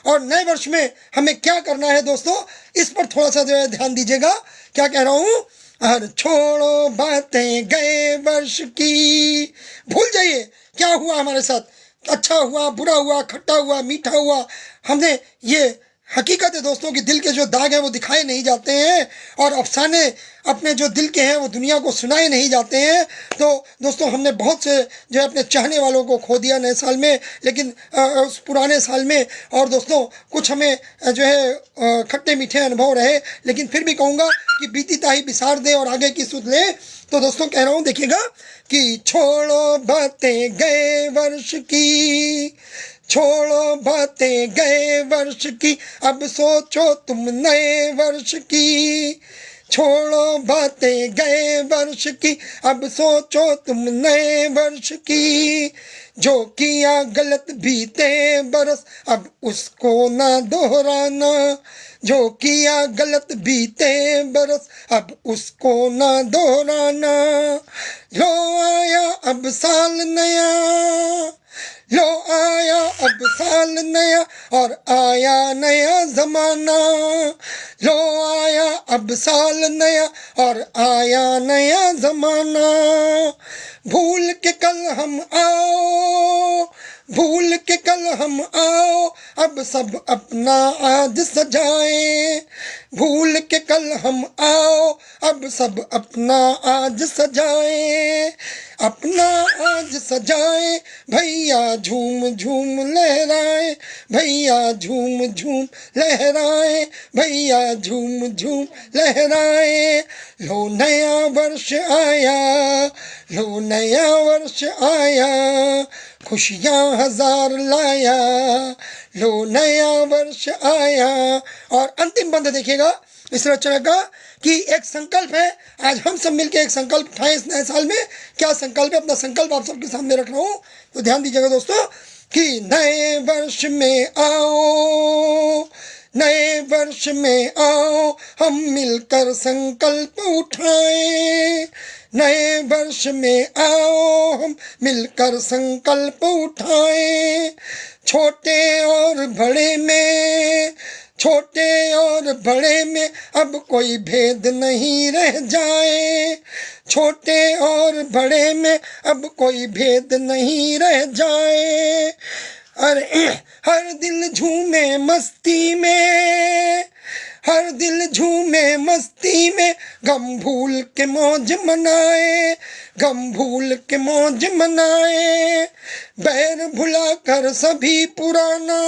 और नए वर्ष में हमें क्या करना है दोस्तों, इस पर थोड़ा सा जो है ध्यान दीजिएगा। क्या कह रहा हूँ, और छोड़ो बातें गए वर्ष की, भूल जाइए क्या हुआ हमारे साथ, अच्छा हुआ, बुरा हुआ, खट्टा हुआ, मीठा हुआ, हमने ये हकीकत है दोस्तों कि दिल के जो दाग हैं वो दिखाए नहीं जाते हैं, और अफसाने अपने जो दिल के हैं वो दुनिया को सुनाए नहीं जाते हैं। तो दोस्तों, हमने बहुत से जो है अपने चाहने वालों को खो दिया नए साल में, लेकिन उस पुराने साल में। और दोस्तों, कुछ हमें जो है खट्टे मीठे अनुभव रहे, लेकिन फिर भी कहूँगा कि बीती ताही बिसार दे और आगे की सुध ले। तो दोस्तों, कह रहा हूँ देखिएगा कि छोड़ो बातें गए वर्ष की, छोड़ो बातें गए वर्ष की, अब सोचो तुम नए वर्ष की, छोड़ो बातें गए वर्ष की, अब सोचो तुम नए वर्ष की, जो किया गलत बीते बरस अब उसको ना दोहराना, जो किया गलत बीते बरस अब उसको ना दोहराना, लो आया अब साल नया, लो आया अब साल नया, और आया नया जमाना, लो आया अब साल नया, और आया नया जमाना, भूल के कल हम आओ, भूल के कल हम आओ, अब सब अपना आज सजाए, भूल के कल हम आओ, अब सब अपना आज सजाए, अपना आज सजाए भैया झूम झूम लहराए, भैया झूम झूम लहराए, भैया झूम झूम लहराए, लो नया वर्ष आया, लो नया वर्ष आया, खुशियाँ हजार लाया, लो नया वर्ष आया। और अंतिम बंद देखिएगा इस रचना का कि एक संकल्प है, आज हम सब मिलकर एक संकल्प उठाएं इस नए साल में। क्या संकल्प है, अपना संकल्प आप सबके सामने रख रहा हूँ, तो ध्यान दीजिएगा दोस्तों कि नए वर्ष में आओ, नए वर्ष में आओ हम मिलकर संकल्प उठाएं, नए वर्ष में आओ हम मिलकर संकल्प उठाएं। छोटे और बड़े में, छोटे और बड़े में अब कोई भेद नहीं रह जाए, छोटे और बड़े में अब कोई भेद नहीं रह जाए। अरे हर दिल झूमे मस्ती में, हर दिल झूमे मस्ती में, गम भूल के मौज मनाए, गम भूल के मौज मनाए। बैर भुला कर सभी पुराना,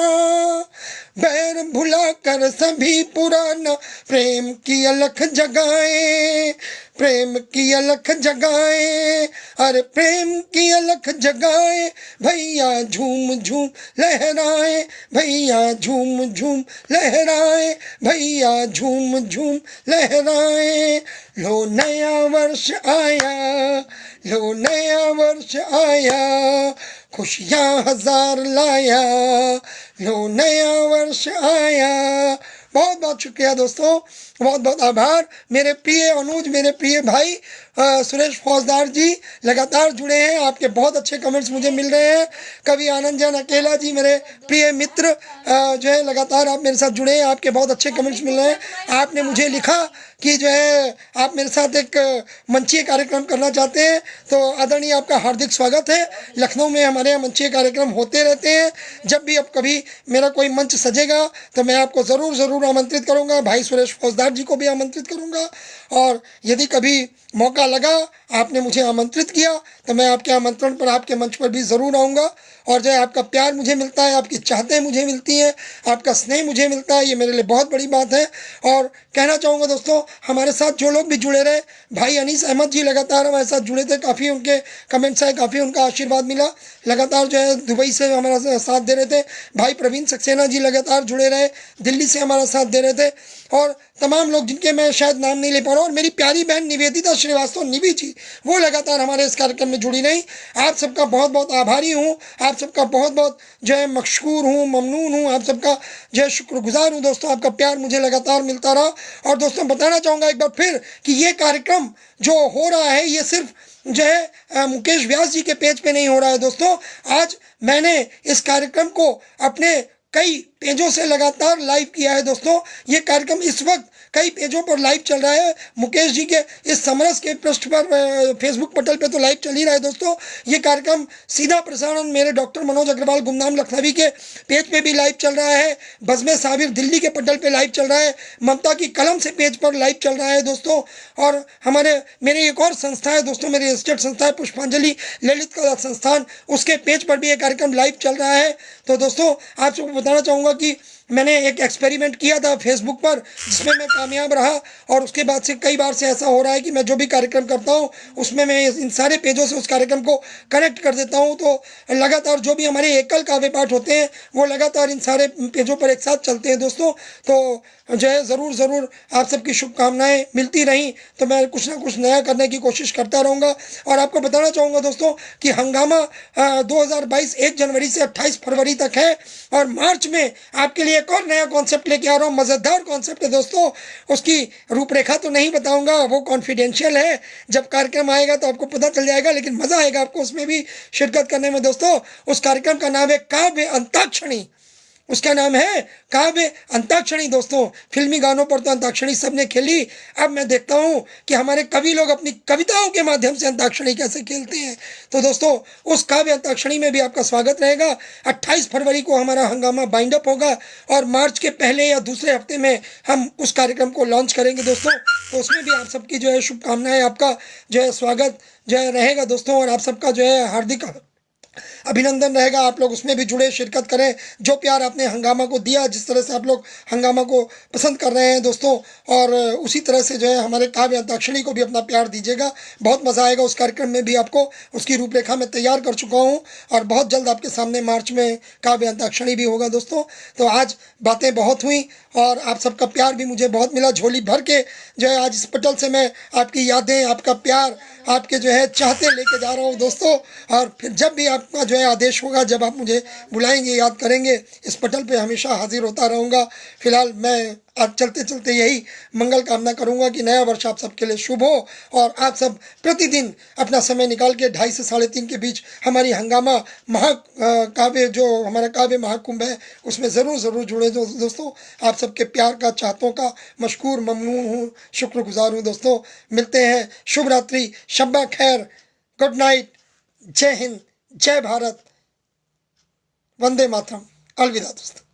बैर भुला कर सभी पुराना, प्रेम की अलख जगाए, प्रेम की अलख जगाए। अरे प्रेम की अलख जगाए, भैया झूम झूम लहराए, भैया झूम झूम लहराए, भैया झूम झूम लहराए। लो नया वर्ष आया, लो नया वर्ष आया, खुशियाँ हजार लाया, लो नया वर्ष आया। बहुत बहुत शुक्रिया दोस्तों, बहुत बहुत आभार। मेरे प्रिय अनुज, मेरे प्रिय भाई सुरेश फौजदार जी लगातार जुड़े हैं, आपके बहुत अच्छे कमेंट्स मुझे मिल रहे हैं। कवि आनंद जैन अकेला जी, मेरे प्रिय मित्र जो है लगातार आप मेरे साथ जुड़े हैं, आपके बहुत अच्छे कमेंट्स मिल रहे हैं। आपने मुझे लिखा कि जो है आप मेरे साथ एक मंचीय कार्यक्रम करना चाहते हैं, तो आदरणीय आपका हार्दिक स्वागत है। लखनऊ में हमारे यहाँ मंचीय कार्यक्रम होते रहते हैं, जब भी अब कभी मेरा कोई मंच सजेगा तो मैं आपको ज़रूर ज़रूर आमंत्रित करूँगा, भाई सुरेश फौजदार जी को भी आमंत्रित करूँगा। और यदि कभी मौका लगा, आपने मुझे आमंत्रित किया, तो मैं आपके आमंत्रण पर, आपके मंच पर भी ज़रूर आऊँगा। और जो है आपका प्यार मुझे मिलता है, आपकी चाहतें मुझे मिलती हैं, आपका स्नेह मुझे मिलता है, ये मेरे लिए बहुत बड़ी बात है। और कहना चाहूँगा दोस्तों, हमारे साथ जो लोग भी जुड़े रहे, भाई अनीस अहमद जी लगातार हमारे साथ जुड़े थे, काफ़ी उनके कमेंट्स आए, काफ़ी उनका आशीर्वाद मिला, लगातार जो है दुबई से हमारा साथ दे रहे थे। भाई प्रवीण सक्सेना जी लगातार जुड़े रहे, दिल्ली से हमारा साथ दे रहे थे। और तमाम लोग जिनके मैं शायद नाम नहीं ले पा रहा हूँ, और मेरी प्यारी बहन निवेदिता श्रीवास्तव निवी जी, वो लगातार हमारे इस कार्यक्रम में जुड़ी रही। आप सबका बहुत बहुत आभारी हूँ, आप सबका बहुत बहुत जो है मशकूर हूँ, ममनून हूँ, आप सबका जो है शुक्रगुजार हूँ दोस्तों। आपका प्यार मुझे लगातार मिलता रहा। और दोस्तों बताना चाहूँगा एक बार फिर कि ये कार्यक्रम जो हो रहा है, ये सिर्फ जो है मुकेश व्यास जी के पेज पे नहीं हो रहा है दोस्तों। आज मैंने इस कार्यक्रम को अपने कई पेजों से लगातार लाइव किया है दोस्तों। ये कार्यक्रम इस वक्त कई पेजों पर लाइव चल रहा है। मुकेश जी के इस समरस के पृष्ठ पर फेसबुक पटल पे तो लाइव चल ही रहा है दोस्तों। ये कार्यक्रम सीधा प्रसारण मेरे डॉक्टर मनोज अग्रवाल गुमनाम लखनवी के पेज पे भी लाइव चल रहा है, बज़्म साबिर दिल्ली के पटल पे लाइव चल रहा है, ममता की कलम से पेज पर लाइव चल रहा है दोस्तों। और मेरी एक और संस्था है दोस्तों, मेरी रजिस्टर्ड संस्था है पुष्पांजलि ललित कला संस्थान, उसके पेज पर भी ये कार्यक्रम लाइव चल रहा है। तो दोस्तों आप सबको बताना चाहूँगा कि मैंने एक एक्सपेरिमेंट किया था फेसबुक पर, जिसमें मैं कामयाब रहा। और उसके बाद से कई बार से ऐसा हो रहा है कि मैं जो भी कार्यक्रम करता हूँ उसमें मैं इन सारे पेजों से उस कार्यक्रम को कनेक्ट कर देता हूँ। तो लगातार जो भी हमारे एकल काव्य पाठ होते हैं वो लगातार इन सारे पेजों पर एक साथ चलते हैं दोस्तों। तो जो है ज़रूर आप सबकी शुभकामनाएं मिलती रहीं तो मैं कुछ ना कुछ नया करने की कोशिश करता रहूँगा। और आपको बताना चाहूँगा दोस्तों कि हंगामा 2022 1 जनवरी से 28 फरवरी तक है। और मार्च में आपके लिए एक और नया कॉन्सेप्ट लेके आ रहा हूँ, मज़ेदार कॉन्सेप्ट है दोस्तों। उसकी रूपरेखा तो नहीं बताऊँगा, वो कॉन्फिडेंशियल है, जब कार्यक्रम आएगा तो आपको पता चल जाएगा, लेकिन मज़ा आएगा आपको उसमें भी शिरकत करने में दोस्तों। उस कार्यक्रम का नाम है काव्य अंताक्षरी, उसका नाम है काव्य अंताक्षरी दोस्तों। फिल्मी गानों पर तो अंताक्षरी सबने खेली, अब मैं देखता हूँ कि हमारे कवि लोग अपनी कविताओं के माध्यम से अंताक्षरी कैसे खेलते हैं। तो दोस्तों उस काव्य अंताक्षरी में भी आपका स्वागत रहेगा। 28 फरवरी को हमारा हंगामा बाइंड अप होगा और मार्च के पहले या दूसरे हफ्ते में हम उस कार्यक्रम को लॉन्च करेंगे दोस्तों। तो उसमें भी आप सबकी जो है शुभकामनाएं, आपका जो है स्वागत जो है रहेगा दोस्तों। और आप सबका जो है हार्दिक अभिनंदन रहेगा। आप लोग उसमें भी जुड़े, शिरकत करें। जो प्यार आपने हंगामा को दिया, जिस तरह से आप लोग हंगामा को पसंद कर रहे हैं दोस्तों, और उसी तरह से जो है हमारे काव्य अंताक्षरी को भी अपना प्यार दीजिएगा। बहुत मज़ा आएगा उस कार्यक्रम में भी। आपको उसकी रूपरेखा मैं तैयार कर चुका हूँ और बहुत जल्द आपके सामने मार्च में काव्य अंताक्षरी भी होगा दोस्तों। तो आज बातें बहुत हुई और आप सबका प्यार भी मुझे बहुत मिला। झोली भर के जो है आज इस पटल से मैं आपकी यादें, आपका प्यार, आपके जो है चाहते लेके जा रहा हूँ दोस्तों। और फिर जब भी आपका जो है आदेश होगा, जब आप मुझे बुलाएंगे, याद करेंगे, इस पटल पे हमेशा हाजिर होता रहूँगा। फिलहाल मैं आज चलते चलते यही मंगल कामना करूँगा कि नया वर्ष आप सबके लिए शुभ हो और आप सब प्रतिदिन अपना समय निकाल के 2:30 से 3:30 के बीच हमारी हंगामा काव्य, जो हमारा काव्य महाकुंभ है, उसमें ज़रूर जुड़े दोस्तों। आप सबके प्यार का, चाहतों का मशकूर ममनून हूँ, शुक्रगुजार हूँ दोस्तों। मिलते हैं, शुभ रात्रि, शब्बा खैर, गुड नाइट, जय हिंद, जय भारत, वंदे मातरम, अलविदा दोस्तों।